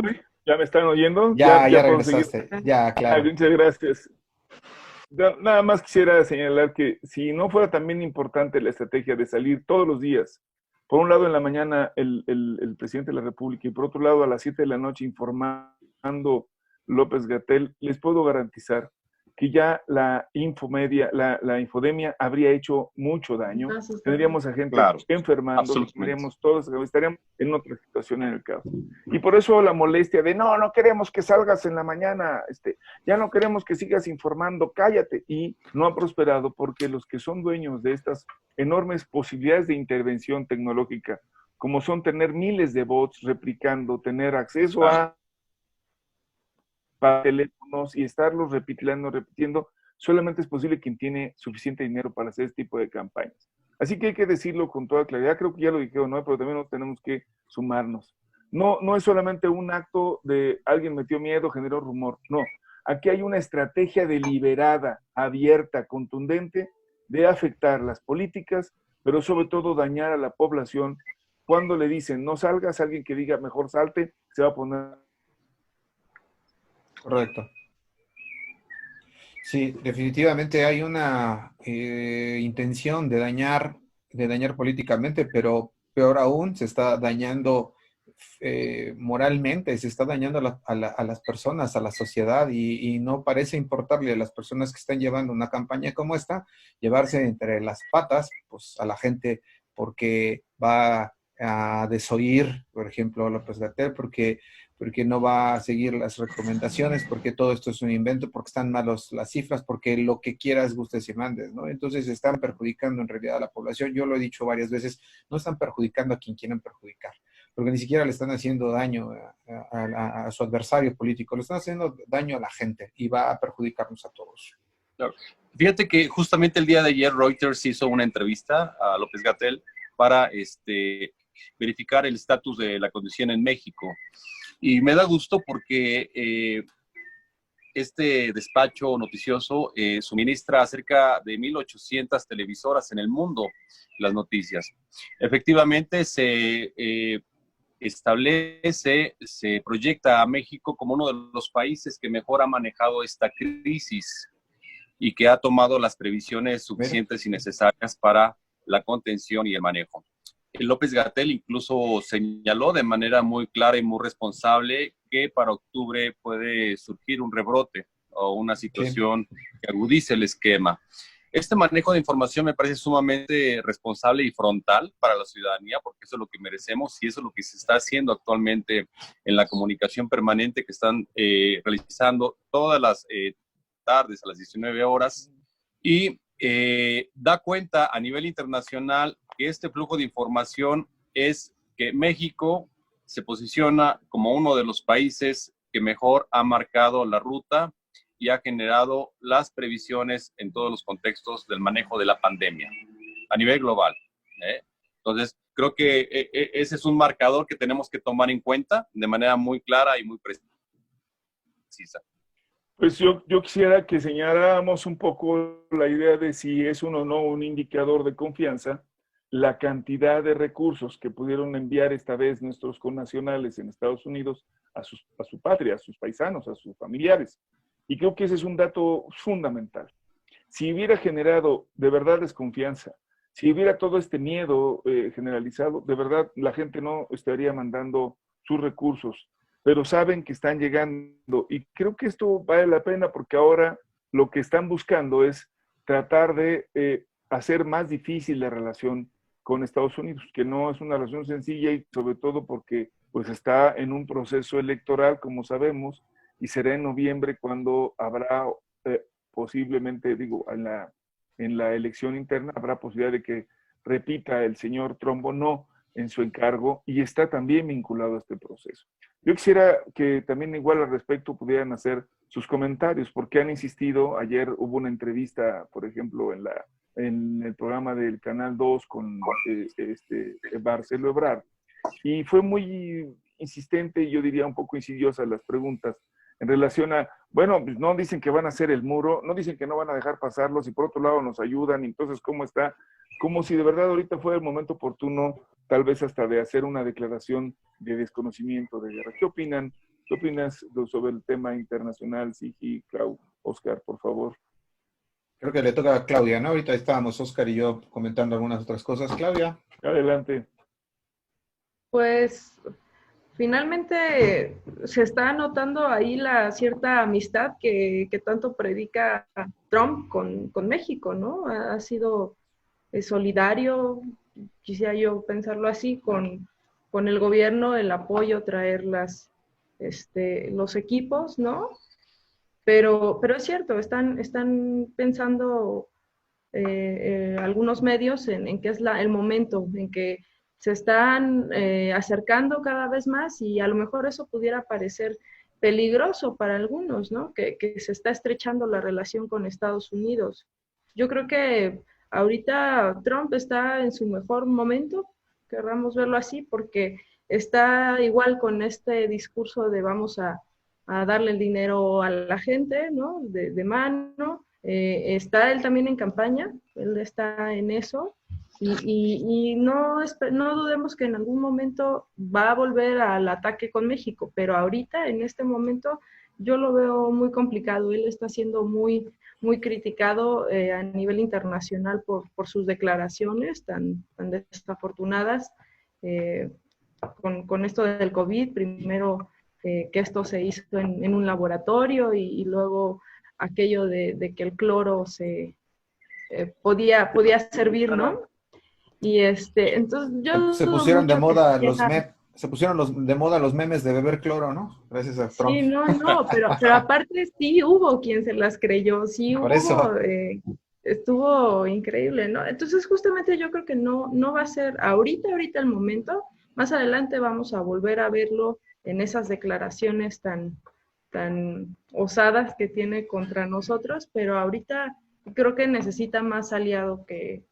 ¿Ya me están oyendo? Ya puedo seguir. regresaste, ya, claro. Muchas gracias. Nada más quisiera señalar que si no fuera también importante la estrategia de salir todos los días, por un lado en la mañana el presidente de la República y por otro lado a las 7 de la noche informando López-Gatell, les puedo garantizar que ya la infomedia, la infodemia habría hecho mucho daño. Tendríamos a gente enfermando, tendríamos todos, estaríamos en otra situación en el caos. Y por eso la molestia de no queremos que salgas en la mañana, ya no queremos que sigas informando, cállate. Y no ha prosperado porque los que son dueños de estas enormes posibilidades de intervención tecnológica, como son tener miles de bots replicando, tener acceso a teléfonos y estarlos repitiendo, solamente es posible quien tiene suficiente dinero para hacer este tipo de campañas. Así que hay que decirlo con toda claridad, creo que ya lo dijeron, ¿no? Pero también nos tenemos que sumarnos. No es solamente un acto de alguien metió miedo, generó rumor, no. Aquí hay una estrategia deliberada, abierta, contundente, de afectar las políticas, pero sobre todo dañar a la población. Cuando le dicen no salgas, alguien que diga mejor salte, se va a poner... Correcto. Sí, definitivamente hay una intención de dañar políticamente, pero peor aún, se está dañando moralmente, se está dañando a las personas, a la sociedad, y no parece importarle a las personas que están llevando una campaña como esta, llevarse entre las patas pues, a la gente porque va a desoír, por ejemplo, a López-Gatell, porque no va a seguir las recomendaciones, porque todo esto es un invento, porque están malos las cifras, porque lo que quieras, gustes y mandes, ¿no? Entonces están perjudicando en realidad a la población. Yo lo he dicho varias veces, no están perjudicando a quien quieren perjudicar, porque ni siquiera le están haciendo daño a su adversario político, le están haciendo daño a la gente y va a perjudicarnos a todos. Claro. Fíjate que justamente el día de ayer Reuters hizo una entrevista a López-Gatell para verificar el estatus de la condición en México. Y me da gusto porque este despacho noticioso suministra cerca de 1,800 televisoras en el mundo las noticias. Efectivamente, se establece, se proyecta a México como uno de los países que mejor ha manejado esta crisis y que ha tomado las previsiones suficientes y necesarias para la contención y el manejo. López-Gatell incluso señaló de manera muy clara y muy responsable que para octubre puede surgir un rebrote o una situación que agudice el esquema. Este manejo de información me parece sumamente responsable y frontal para la ciudadanía, porque eso es lo que merecemos y eso es lo que se está haciendo actualmente en la comunicación permanente que están realizando todas las tardes a las 19 horas y da cuenta a nivel internacional que este flujo de información es que México se posiciona como uno de los países que mejor ha marcado la ruta y ha generado las previsiones en todos los contextos del manejo de la pandemia a nivel global. Entonces, creo que ese es un marcador que tenemos que tomar en cuenta de manera muy clara y muy precisa. Pues yo quisiera que señaláramos un poco la idea de si es uno o no un indicador de confianza, la cantidad de recursos que pudieron enviar esta vez nuestros connacionales en Estados Unidos a su patria, a sus paisanos, a sus familiares. Y creo que ese es un dato fundamental. Si hubiera generado de verdad desconfianza, si hubiera todo este miedo generalizado, de verdad la gente no estaría mandando sus recursos, pero saben que están llegando. Y creo que esto vale la pena porque ahora lo que están buscando es tratar de hacer más difícil la relación con Estados Unidos, que no es una relación sencilla y sobre todo porque pues está en un proceso electoral, como sabemos, y será en noviembre cuando habrá posiblemente, digo, en la elección interna habrá posibilidad de que repita el señor Trump o no en su encargo, y está también vinculado a este proceso. Yo quisiera que también igual al respecto pudieran hacer sus comentarios, porque han insistido. Ayer hubo una entrevista, por ejemplo, en el programa del Canal 2 con Marcelo Ebrard, y fue muy insistente y yo diría un poco insidiosa las preguntas en relación a, bueno, pues no dicen que van a hacer el muro, no dicen que no van a dejar pasarlos y por otro lado nos ayudan, y entonces ¿cómo está? Como si de verdad ahorita fuera el momento oportuno, tal vez hasta de hacer una declaración de desconocimiento de guerra. ¿Qué opinan? ¿Qué opinas sobre el tema internacional, Sigi, Clau, Oscar, por favor? Creo que le toca a Claudia, ¿no? Ahorita estábamos Oscar y yo comentando algunas otras cosas. Claudia. Adelante. Pues finalmente se está notando ahí la cierta amistad que tanto predica Trump con México, ¿no? Ha sido solidario, quisiera yo pensarlo así, con el gobierno, el apoyo, traer los equipos, ¿no? Pero es cierto, están pensando algunos medios en que es el momento en que se están acercando cada vez más, y a lo mejor eso pudiera parecer peligroso para algunos, ¿no? Que se está estrechando la relación con Estados Unidos. Yo creo que ahorita Trump está en su mejor momento, querramos verlo así, porque está igual con este discurso de vamos a darle el dinero a la gente, ¿no? De mano. Está él también en campaña, él está en eso, y no dudemos que en algún momento va a volver al ataque con México, pero ahorita, en este momento, yo lo veo muy complicado. Él está siendo muy, muy criticado a nivel internacional por sus declaraciones tan desafortunadas con esto del COVID. Primero, que esto se hizo en un laboratorio, y luego aquello de que el cloro podía servir, ¿no? Y entonces yo Se dudo pusieron de mucho que moda siquiera... se pusieron de moda los memes de beber cloro, ¿no? Gracias a Trump. Sí, no, pero aparte sí hubo quien se las creyó, sí Por hubo, eso. estuvo increíble, ¿no? Entonces justamente yo creo que no va a ser ahorita el momento. Más adelante vamos a volver a verlo en esas declaraciones tan osadas que tiene contra nosotros, pero ahorita creo que necesita más aliados que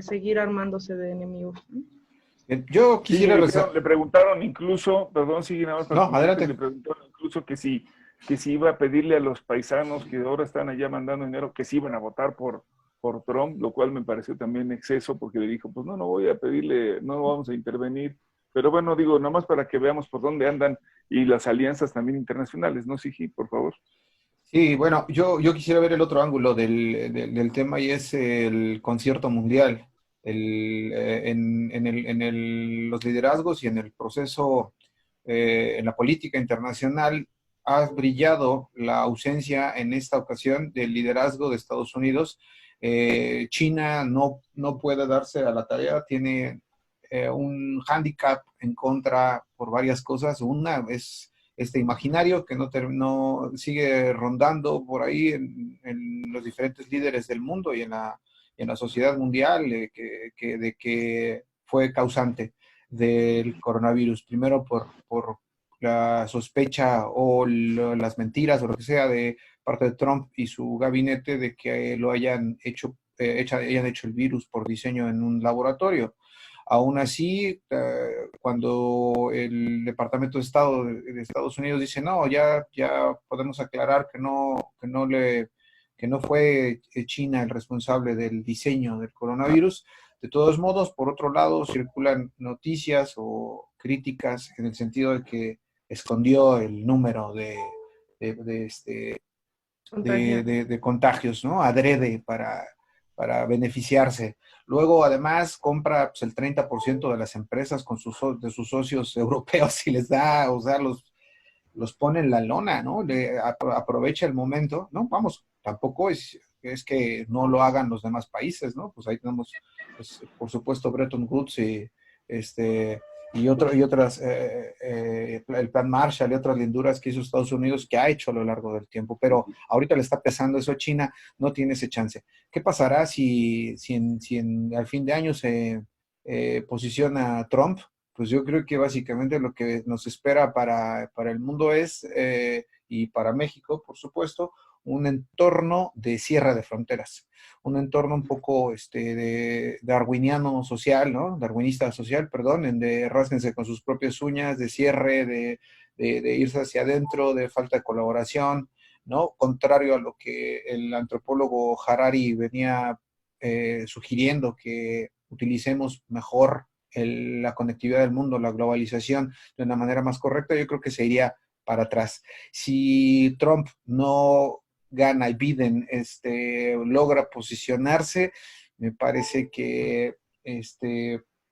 seguir armándose de enemigos, ¿no? Yo Sí, quisiera... le preguntaron incluso, perdón, sí, nada más para No, concluir, le adelante. preguntaron incluso que si iba a pedirle a los paisanos que ahora están allá mandando dinero, que si iban a votar por Trump, lo cual me pareció también exceso, porque le dijo, pues no voy a pedirle, no vamos a intervenir. Pero bueno, digo, nomás para que veamos por dónde andan y las alianzas también internacionales, ¿no, Sigi, por favor? Sí, bueno, yo quisiera ver el otro ángulo del tema, y es el concierto mundial. Los liderazgos y en el proceso, en la política internacional, ha brillado la ausencia en esta ocasión del liderazgo de Estados Unidos. China no puede darse a la tarea, tiene un hándicap en contra por varias cosas. Una es este imaginario que no sigue rondando por ahí en los diferentes líderes del mundo y en la sociedad mundial, de que fue causante del coronavirus. Primero por la sospecha o las mentiras o lo que sea de parte de Trump y su gabinete de que lo hayan hecho el virus por diseño en un laboratorio. Aún así, cuando el Departamento de Estado de Estados Unidos dice, no, ya podemos aclarar que no fue China el responsable del diseño del coronavirus. De todos modos, por otro lado, circulan noticias o críticas en el sentido de que escondió el número de contagios, ¿no? Adrede para beneficiarse. Luego, además, compra pues, el 30% de las empresas de sus socios europeos y les da, o sea, los pone en la lona, ¿no? Aprovecha el momento, ¿no? Vamos, tampoco es que no lo hagan los demás países, ¿no? Pues ahí tenemos, pues, por supuesto, Bretton Woods y el plan Marshall y otras linduras que hizo Estados Unidos, que ha hecho a lo largo del tiempo, pero ahorita le está pesando eso. China no tiene ese chance. ¿Qué pasará si al fin de año se posiciona Trump? Pues yo creo que básicamente lo que nos espera para el mundo y para México, por supuesto, un entorno de cierre de fronteras, un entorno un poco de darwiniano social, ¿no? Darwinista social, perdón, en de rásquense con sus propias uñas, de cierre, de irse hacia adentro, de falta de colaboración, ¿no? Contrario a lo que el antropólogo Harari venía sugiriendo, que utilicemos mejor la conectividad del mundo, la globalización de una manera más correcta, yo creo que se iría para atrás. Si Trump no gana y Biden logra posicionarse, me parece que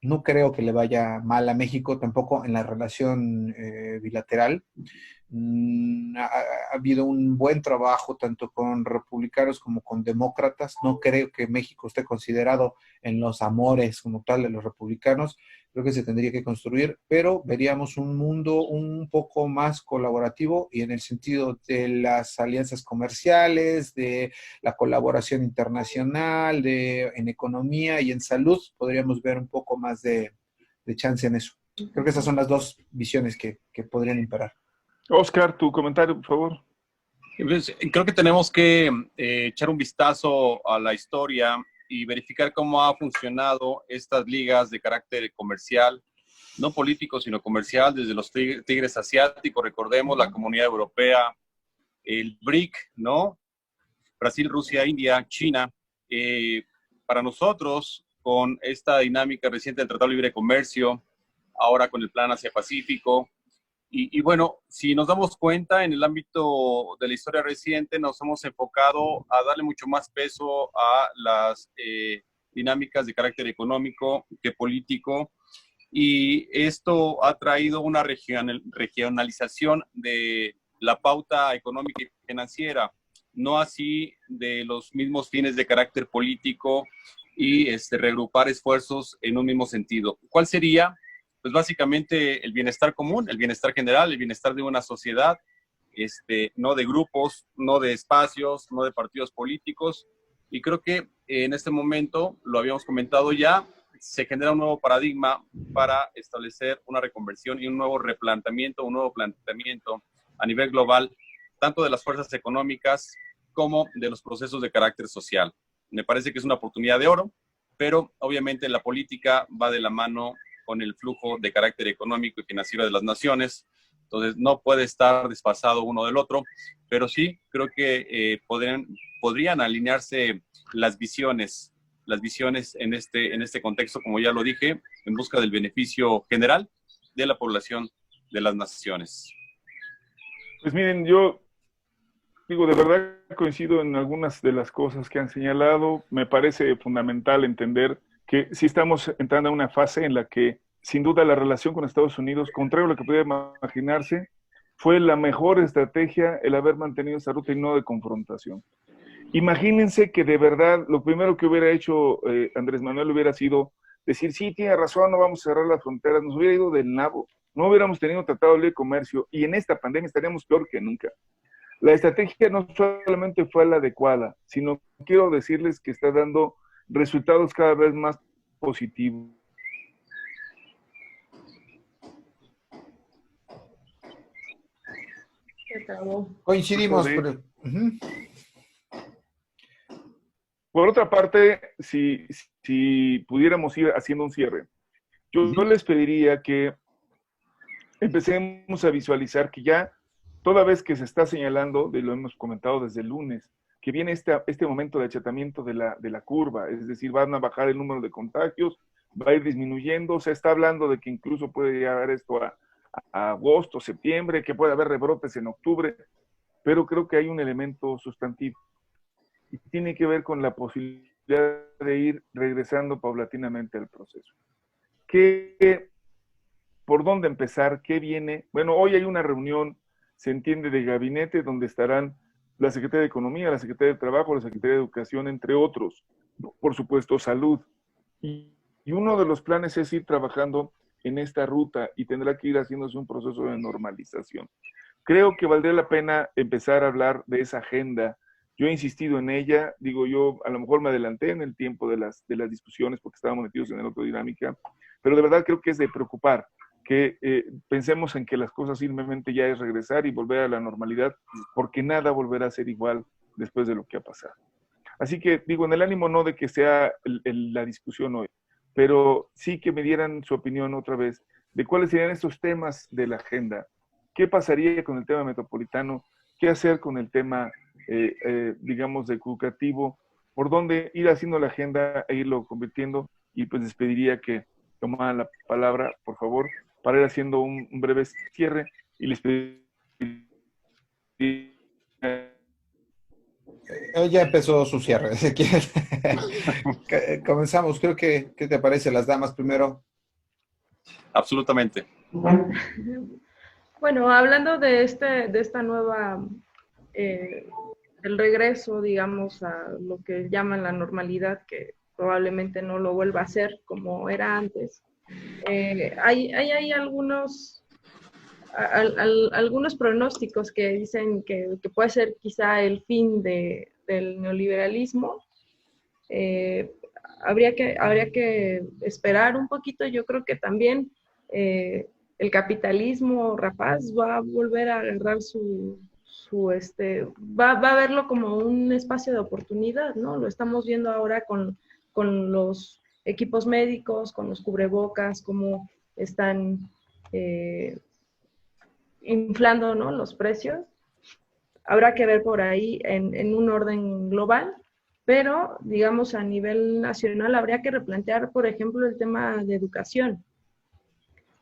no creo que le vaya mal a México tampoco en la relación bilateral. Ha habido un buen trabajo tanto con republicanos como con demócratas. No creo que México esté considerado en los amores como tal de los republicanos. Creo que se tendría que construir, pero veríamos un mundo un poco más colaborativo y en el sentido de las alianzas comerciales, de la colaboración internacional, en economía y en salud, podríamos ver un poco más de chance en eso. Creo que esas son las dos visiones que podrían imperar. Oscar, tu comentario, por favor. Pues, creo que tenemos que echar un vistazo a la historia y verificar cómo ha funcionado estas ligas de carácter comercial, no político, sino comercial, desde los tigres asiáticos, recordemos la Comunidad Europea, el BRIC, ¿no? Brasil, Rusia, India, China. Para nosotros, con esta dinámica reciente del Tratado de Libre Comercio, ahora con el Plan Asia-Pacífico, y bueno, si nos damos cuenta, en el ámbito de la historia reciente nos hemos enfocado a darle mucho más peso a las dinámicas de carácter económico que político, y esto ha traído una regionalización de la pauta económica y financiera, no así de los mismos fines de carácter político y reagrupar esfuerzos en un mismo sentido. ¿Cuál sería? Pues básicamente el bienestar común, el bienestar general, el bienestar de una sociedad, no de grupos, no de espacios, no de partidos políticos. Y creo que en este momento, lo habíamos comentado ya, se genera un nuevo paradigma para establecer una reconversión y un nuevo replanteamiento, un nuevo planteamiento a nivel global, tanto de las fuerzas económicas como de los procesos de carácter social. Me parece que es una oportunidad de oro, pero obviamente la política va de la mano con el flujo de carácter económico y financiero de las naciones, entonces no puede estar desfasado uno del otro, pero sí creo que podrían alinearse las visiones en este contexto, como ya lo dije, en busca del beneficio general de la población de las naciones. Pues miren, yo digo, de verdad coincido en algunas de las cosas que han señalado. Me parece fundamental entender que sí estamos entrando a una fase en la que, sin duda, la relación con Estados Unidos, contrario a lo que pudiera imaginarse, fue la mejor estrategia el haber mantenido esa ruta y no de confrontación. Imagínense que de verdad lo primero que hubiera hecho Andrés Manuel hubiera sido decir, sí, tiene razón, no vamos a cerrar las fronteras, nos hubiera ido del nabo, no hubiéramos tenido tratado de libre comercio y en esta pandemia estaríamos peor que nunca. La estrategia no solamente fue la adecuada, sino quiero decirles que está dando resultados cada vez más positivos. Coincidimos. Por otra parte, si pudiéramos ir haciendo un cierre, yo les pediría que empecemos a visualizar que ya, toda vez que se está señalando, lo hemos comentado desde el lunes, que viene este momento de achatamiento de la curva, es decir, van a bajar el número de contagios, va a ir disminuyendo, se está hablando de que incluso puede llegar esto a agosto, septiembre, que puede haber rebrotes en octubre, pero creo que hay un elemento sustantivo y tiene que ver con la posibilidad de ir regresando paulatinamente al proceso. ¿Por dónde empezar? ¿Qué viene? Bueno, hoy hay una reunión, se entiende, de gabinete donde estarán la Secretaría de Economía, la Secretaría de Trabajo, la Secretaría de Educación, entre otros, por supuesto, salud. Y uno de los planes es ir trabajando en esta ruta y tendrá que ir haciéndose un proceso de normalización. Creo que valdría la pena empezar a hablar de esa agenda. Yo he insistido en ella, digo yo, a lo mejor me adelanté en el tiempo de las discusiones porque estábamos metidos en la otra dinámica, pero de verdad creo que es de preocupar que pensemos en que las cosas simplemente ya es regresar y volver a la normalidad, porque nada volverá a ser igual después de lo que ha pasado. Así que digo, en el ánimo no de que sea la discusión hoy, pero sí que me dieran su opinión otra vez de cuáles serían estos temas de la agenda. ¿Qué pasaría con el tema metropolitano? ¿Qué hacer con el tema, digamos, educativo? ¿Por dónde ir haciendo la agenda e irlo convirtiendo? Y pues les pediría que tomaran la palabra, por favor, para ir haciendo un breve cierre y les pediría... Ya empezó su cierre, Ezequiel. Comenzamos, creo que, ¿qué te parece? Las damas primero. Absolutamente. Bueno, hablando de esta nueva, el regreso, digamos, a lo que llaman la normalidad, que probablemente no lo vuelva a ser como era antes, hay algunos pronósticos que dicen que puede ser quizá el fin del neoliberalismo. Habría que esperar un poquito. Yo creo que también el capitalismo rapaz va a volver a agarrar va a verlo como un espacio de oportunidad, ¿no? Lo estamos viendo ahora con los equipos médicos, con los cubrebocas, cómo están inflando, ¿no?, los precios. Habrá que ver por ahí en un orden global, pero digamos a nivel nacional habría que replantear, por ejemplo, el tema de educación.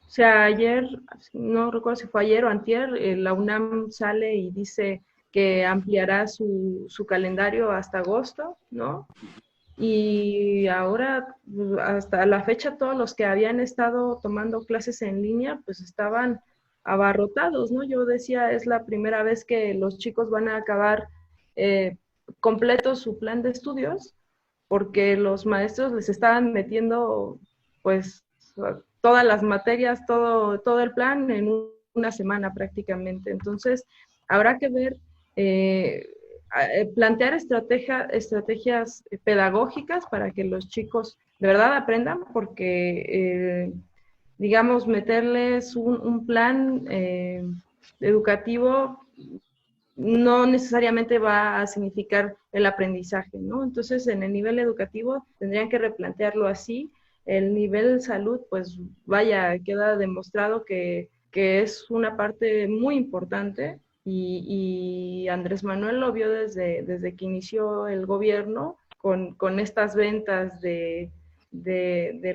O sea, ayer, no recuerdo si fue ayer o antier, la UNAM sale y dice que ampliará su calendario hasta agosto, ¿no? Y ahora, hasta la fecha, todos los que habían estado tomando clases en línea, pues estaban abarrotados, ¿no? Yo decía, es la primera vez que los chicos van a acabar completo su plan de estudios, porque los maestros les estaban metiendo, pues, todas las materias, todo el plan en una semana prácticamente. Entonces, habrá que ver, plantear estrategias pedagógicas para que los chicos de verdad aprendan, porque, digamos, meterles un plan educativo no necesariamente va a significar el aprendizaje, ¿no? Entonces, en el nivel educativo tendrían que replantearlo así. El nivel salud, pues vaya, queda demostrado que es una parte muy importante y Andrés Manuel lo vio desde que inició el gobierno con estas ventas de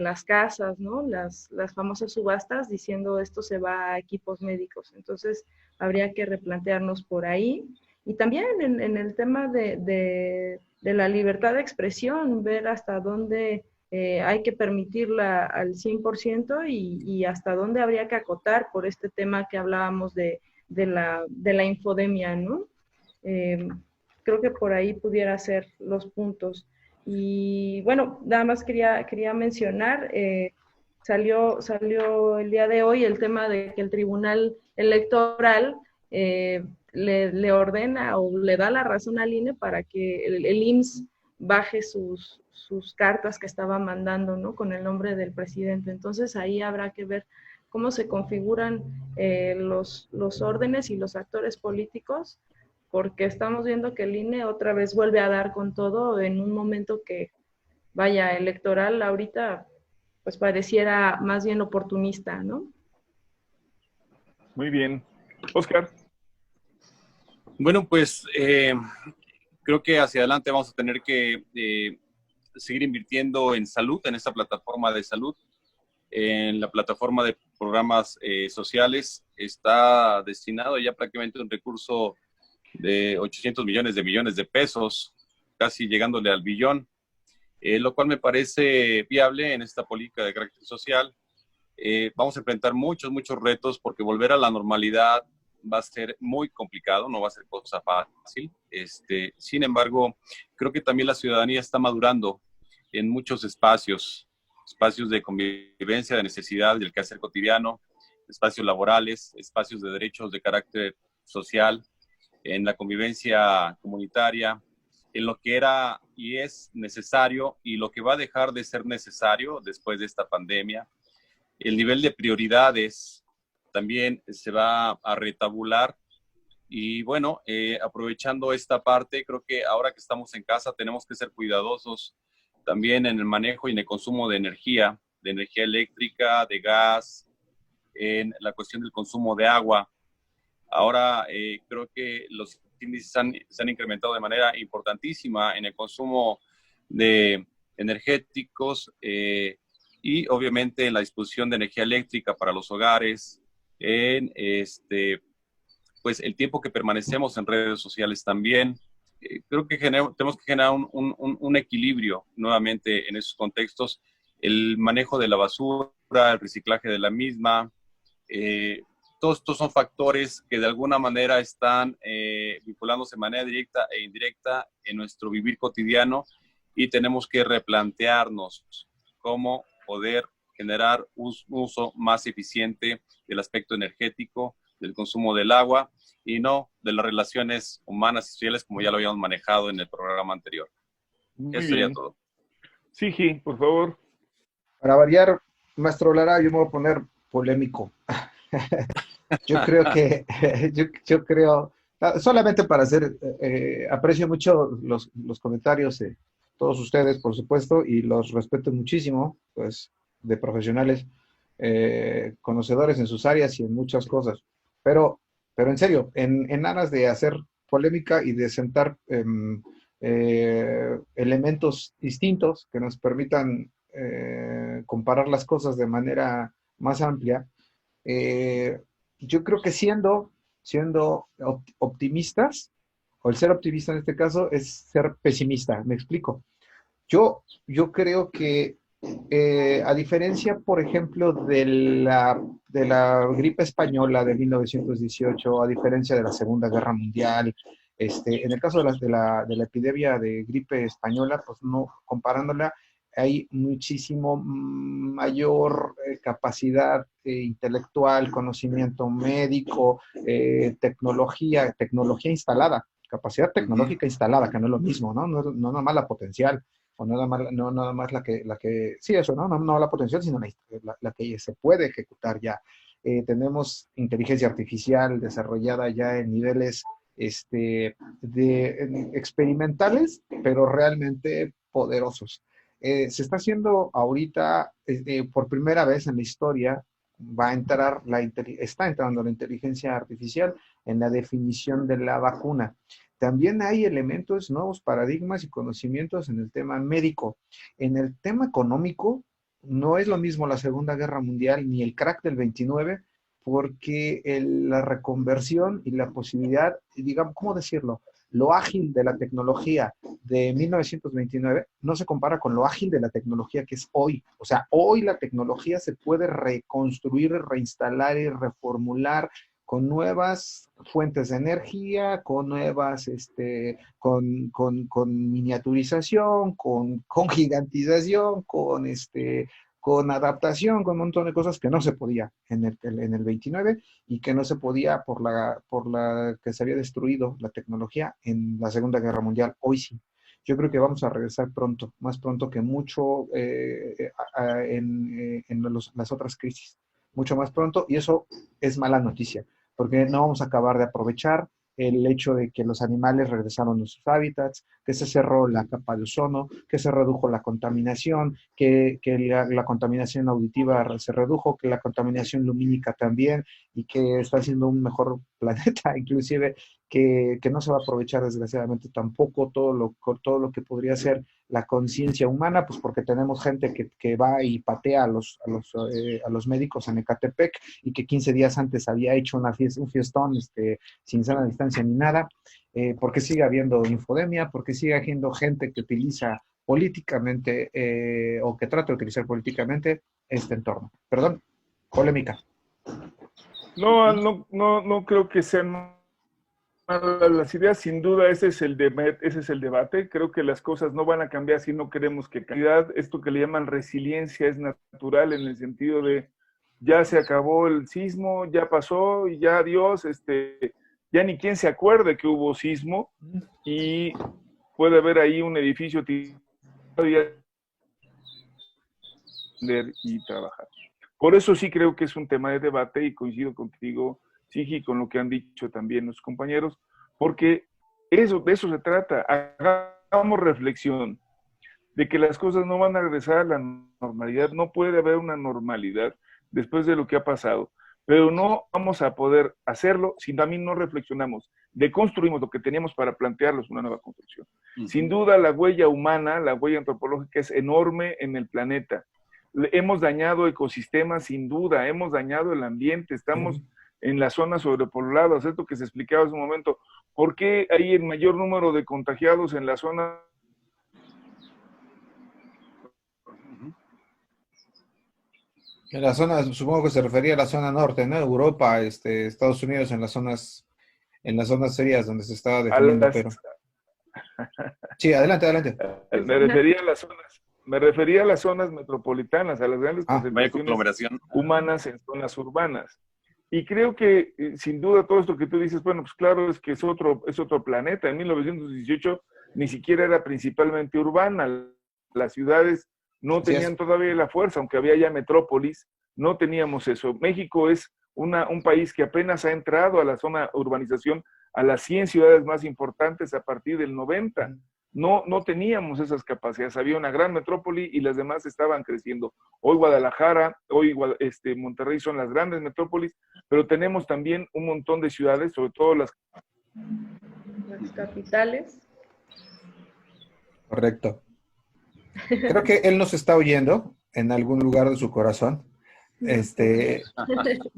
las casas, ¿no? Las famosas subastas diciendo esto se va a equipos médicos. Entonces, habría que replantearnos por ahí. Y también en el tema de la libertad de expresión, ver hasta dónde hay que permitirla al 100% y hasta dónde habría que acotar por este tema que hablábamos de la infodemia, ¿no? Creo que por ahí pudiera ser los puntos. Y bueno, nada más quería mencionar, salió el día de hoy el tema de que el Tribunal Electoral le ordena o le da la razón al INE para que el IMSS baje sus cartas que estaba mandando, ¿no?, con el nombre del presidente. Entonces ahí habrá que ver cómo se configuran los órdenes y los actores políticos, porque estamos viendo que el INE otra vez vuelve a dar con todo en un momento que, vaya, electoral ahorita, pues pareciera más bien oportunista, ¿no? Muy bien. Oscar. Bueno, pues creo que hacia adelante vamos a tener que seguir invirtiendo en salud, en esta plataforma de salud. En la plataforma de programas sociales está destinado ya prácticamente un recurso de 800 millones de pesos, casi llegándole al billón, lo cual me parece viable en esta política de carácter social. Vamos a enfrentar muchos retos porque volver a la normalidad va a ser muy complicado, no va a ser cosa fácil. Sin embargo, creo que también la ciudadanía está madurando en muchos espacios. espacios de convivencia, de necesidad, del quehacer cotidiano, espacios laborales, espacios de derechos de carácter social, en la convivencia comunitaria, en lo que era y es necesario y lo que va a dejar de ser necesario después de esta pandemia. El nivel de prioridades también se va a retabular. Y bueno, aprovechando esta parte, creo que ahora que estamos en casa tenemos que ser cuidadosos también en el manejo y en el consumo de energía eléctrica, de gas, en la cuestión del consumo de agua. Ahora creo que los índices se han incrementado de manera importantísima en el consumo de energéticos y obviamente en la disposición de energía eléctrica para los hogares, en pues el tiempo que permanecemos en redes sociales también. Creo que tenemos que generar un equilibrio nuevamente en esos contextos, el manejo de la basura, el reciclaje de la misma. Todos estos son factores que de alguna manera están vinculándose de manera directa e indirecta en nuestro vivir cotidiano y tenemos que replantearnos cómo poder generar un uso más eficiente del aspecto energético, del consumo del agua y no de las relaciones humanas y sociales como ya lo habíamos manejado en el programa anterior. Eso sería todo. Sí, por favor. Para variar, maestro Lara, yo me voy a poner polémico. Yo creo que, yo creo, solamente para hacer, aprecio mucho los comentarios de todos ustedes, por supuesto, y los respeto muchísimo, pues, de profesionales, conocedores en sus áreas y en muchas cosas. Pero en serio, en aras de hacer polémica y de sentar elementos distintos que nos permitan comparar las cosas de manera más amplia, yo creo que siendo optimistas, o el ser optimista en este caso es ser pesimista, me explico. Yo creo que a diferencia, por ejemplo, de la gripe española de 1918, a diferencia de la Segunda Guerra Mundial, en el caso de la epidemia de gripe española, pues no, comparándola, hay muchísimo mayor capacidad intelectual, conocimiento médico, tecnología instalada, capacidad tecnológica instalada, que no es lo mismo, ¿no? No nada más la potencial, o no nada más sí, eso, ¿no? No la potencial, sino la que se puede ejecutar ya. Tenemos inteligencia artificial desarrollada ya en niveles experimentales, pero realmente poderosos. Se está haciendo ahorita, por primera vez en la historia, está entrando la inteligencia artificial en la definición de la vacuna. También hay elementos, nuevos paradigmas y conocimientos en el tema médico. En el tema económico, no es lo mismo la Segunda Guerra Mundial ni el crack del 29, porque la reconversión y la posibilidad, digamos, ¿cómo decirlo? Lo ágil de la tecnología de 1929 no se compara con lo ágil de la tecnología que es hoy. O sea, hoy la tecnología se puede reconstruir, reinstalar y reformular con nuevas fuentes de energía, con nuevas, con miniaturización, con gigantización, con adaptación, con un montón de cosas que no se podía en el 29 y que no se podía por la que se había destruido la tecnología en la Segunda Guerra Mundial. Hoy sí. Yo creo que vamos a regresar pronto, más pronto que mucho en las otras crisis. Mucho más pronto, y eso es mala noticia, porque no vamos a acabar de aprovechar el hecho de que los animales regresaron a sus hábitats, que se cerró la capa de ozono, que se redujo la contaminación, que la contaminación auditiva se redujo, que la contaminación lumínica también, y que está haciendo un mejor planeta, inclusive, que no se va a aprovechar desgraciadamente tampoco todo lo que podría ser la conciencia humana, pues porque tenemos gente que va y patea a los médicos en Ecatepec y que 15 días antes había hecho un fiestón sin sana distancia ni nada, porque sigue habiendo infodemia, porque sigue habiendo gente que utiliza políticamente o que trata de utilizar políticamente este entorno. Perdón, polémica. No creo que sean las ideas, sin duda, ese es el debate. Creo que las cosas no van a cambiar si no queremos que cambie. Esto que le llaman resiliencia es natural en el sentido de ya se acabó el sismo, ya pasó y ya adiós, ya ni quien se acuerde que hubo sismo y puede haber ahí un edificio y trabajar. Por eso sí creo que es un tema de debate y coincido contigo, Sigi, con lo que han dicho también los compañeros, porque de eso se trata. Hagamos reflexión de que las cosas no van a regresar a la normalidad, no puede haber una normalidad después de lo que ha pasado, pero no vamos a poder hacerlo si también no reflexionamos, deconstruimos lo que teníamos para plantearlos una nueva construcción. Sin duda la huella humana, la huella antropológica es enorme en el planeta. Hemos dañado ecosistemas sin duda, hemos dañado el ambiente, estamos en las zonas sobrepobladas, esto que se explicaba hace un momento. ¿Por qué hay el mayor número de contagiados en la zona? En la zona, supongo que se refería a la zona norte, ¿no? Europa, Estados Unidos, en las zonas frías donde se estaba definiendo, pero... Sí, adelante. Me refería a las zonas metropolitanas, a las grandes concentraciones humanas en zonas urbanas. Y creo que, sin duda, todo esto que tú dices, bueno, pues claro, es que es otro planeta. En 1918 ni siquiera era principalmente urbana. Las ciudades no tenían todavía la fuerza, aunque había ya metrópolis, no teníamos eso. México es un país que apenas ha entrado a la zona urbanización, a las 100 ciudades más importantes a partir del 90. No teníamos esas capacidades. Había una gran metrópoli y las demás estaban creciendo. Hoy Guadalajara, hoy Monterrey son las grandes metrópolis, pero tenemos también un montón de ciudades, sobre todo las capitales. Correcto. Creo que él nos está oyendo en algún lugar de su corazón,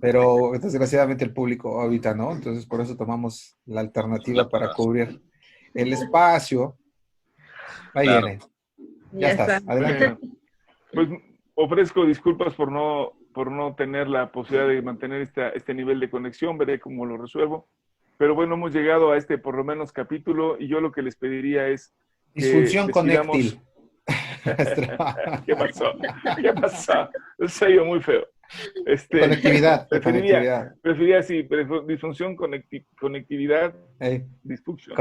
pero desgraciadamente el público ahorita no, entonces por eso tomamos la alternativa para cubrir el espacio. Ahí viene. Ya estás, adelante. Pues ofrezco disculpas por no tener la posibilidad de mantener este nivel de conexión, veré cómo lo resuelvo. Pero bueno, hemos llegado a por lo menos capítulo, y yo lo que les pediría es disfunción conéctil. ¿Qué pasó? Eso se oye muy feo. Conectividad. Preferiría sí, disfunción, conectividad, disfunción.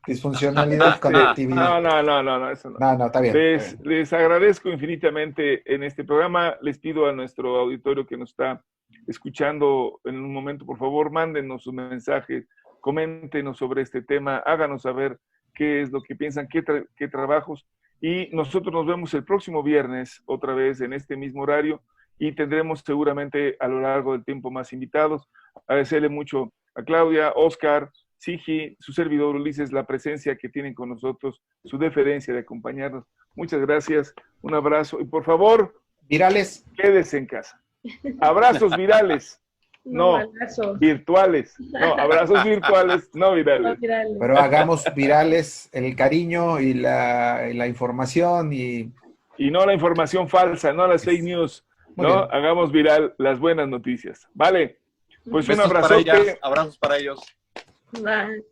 Disfuncionalidad, conectividad. No, eso no. No, está bien. Les agradezco infinitamente en este programa. Les pido a nuestro auditorio que nos está escuchando en un momento, por favor, mándenos sus mensajes, coméntenos sobre este tema, háganos saber qué es lo que piensan, qué trabajos. Y nosotros nos vemos el próximo viernes, otra vez en este mismo horario, y tendremos seguramente a lo largo del tiempo más invitados. Agradecerle mucho a Claudia, Oscar, Sigi, su servidor Ulises, la presencia que tienen con nosotros, su deferencia de acompañarnos. Muchas gracias, un abrazo, y por favor, virales, quédese en casa. Abrazos virales. No, virtuales. No, abrazos virtuales, no virales. Pero hagamos virales el cariño y la información y no la información falsa, no las fake news. No, hagamos viral las buenas noticias. Vale, pues un abrazote. Abrazos para ellos. Bye.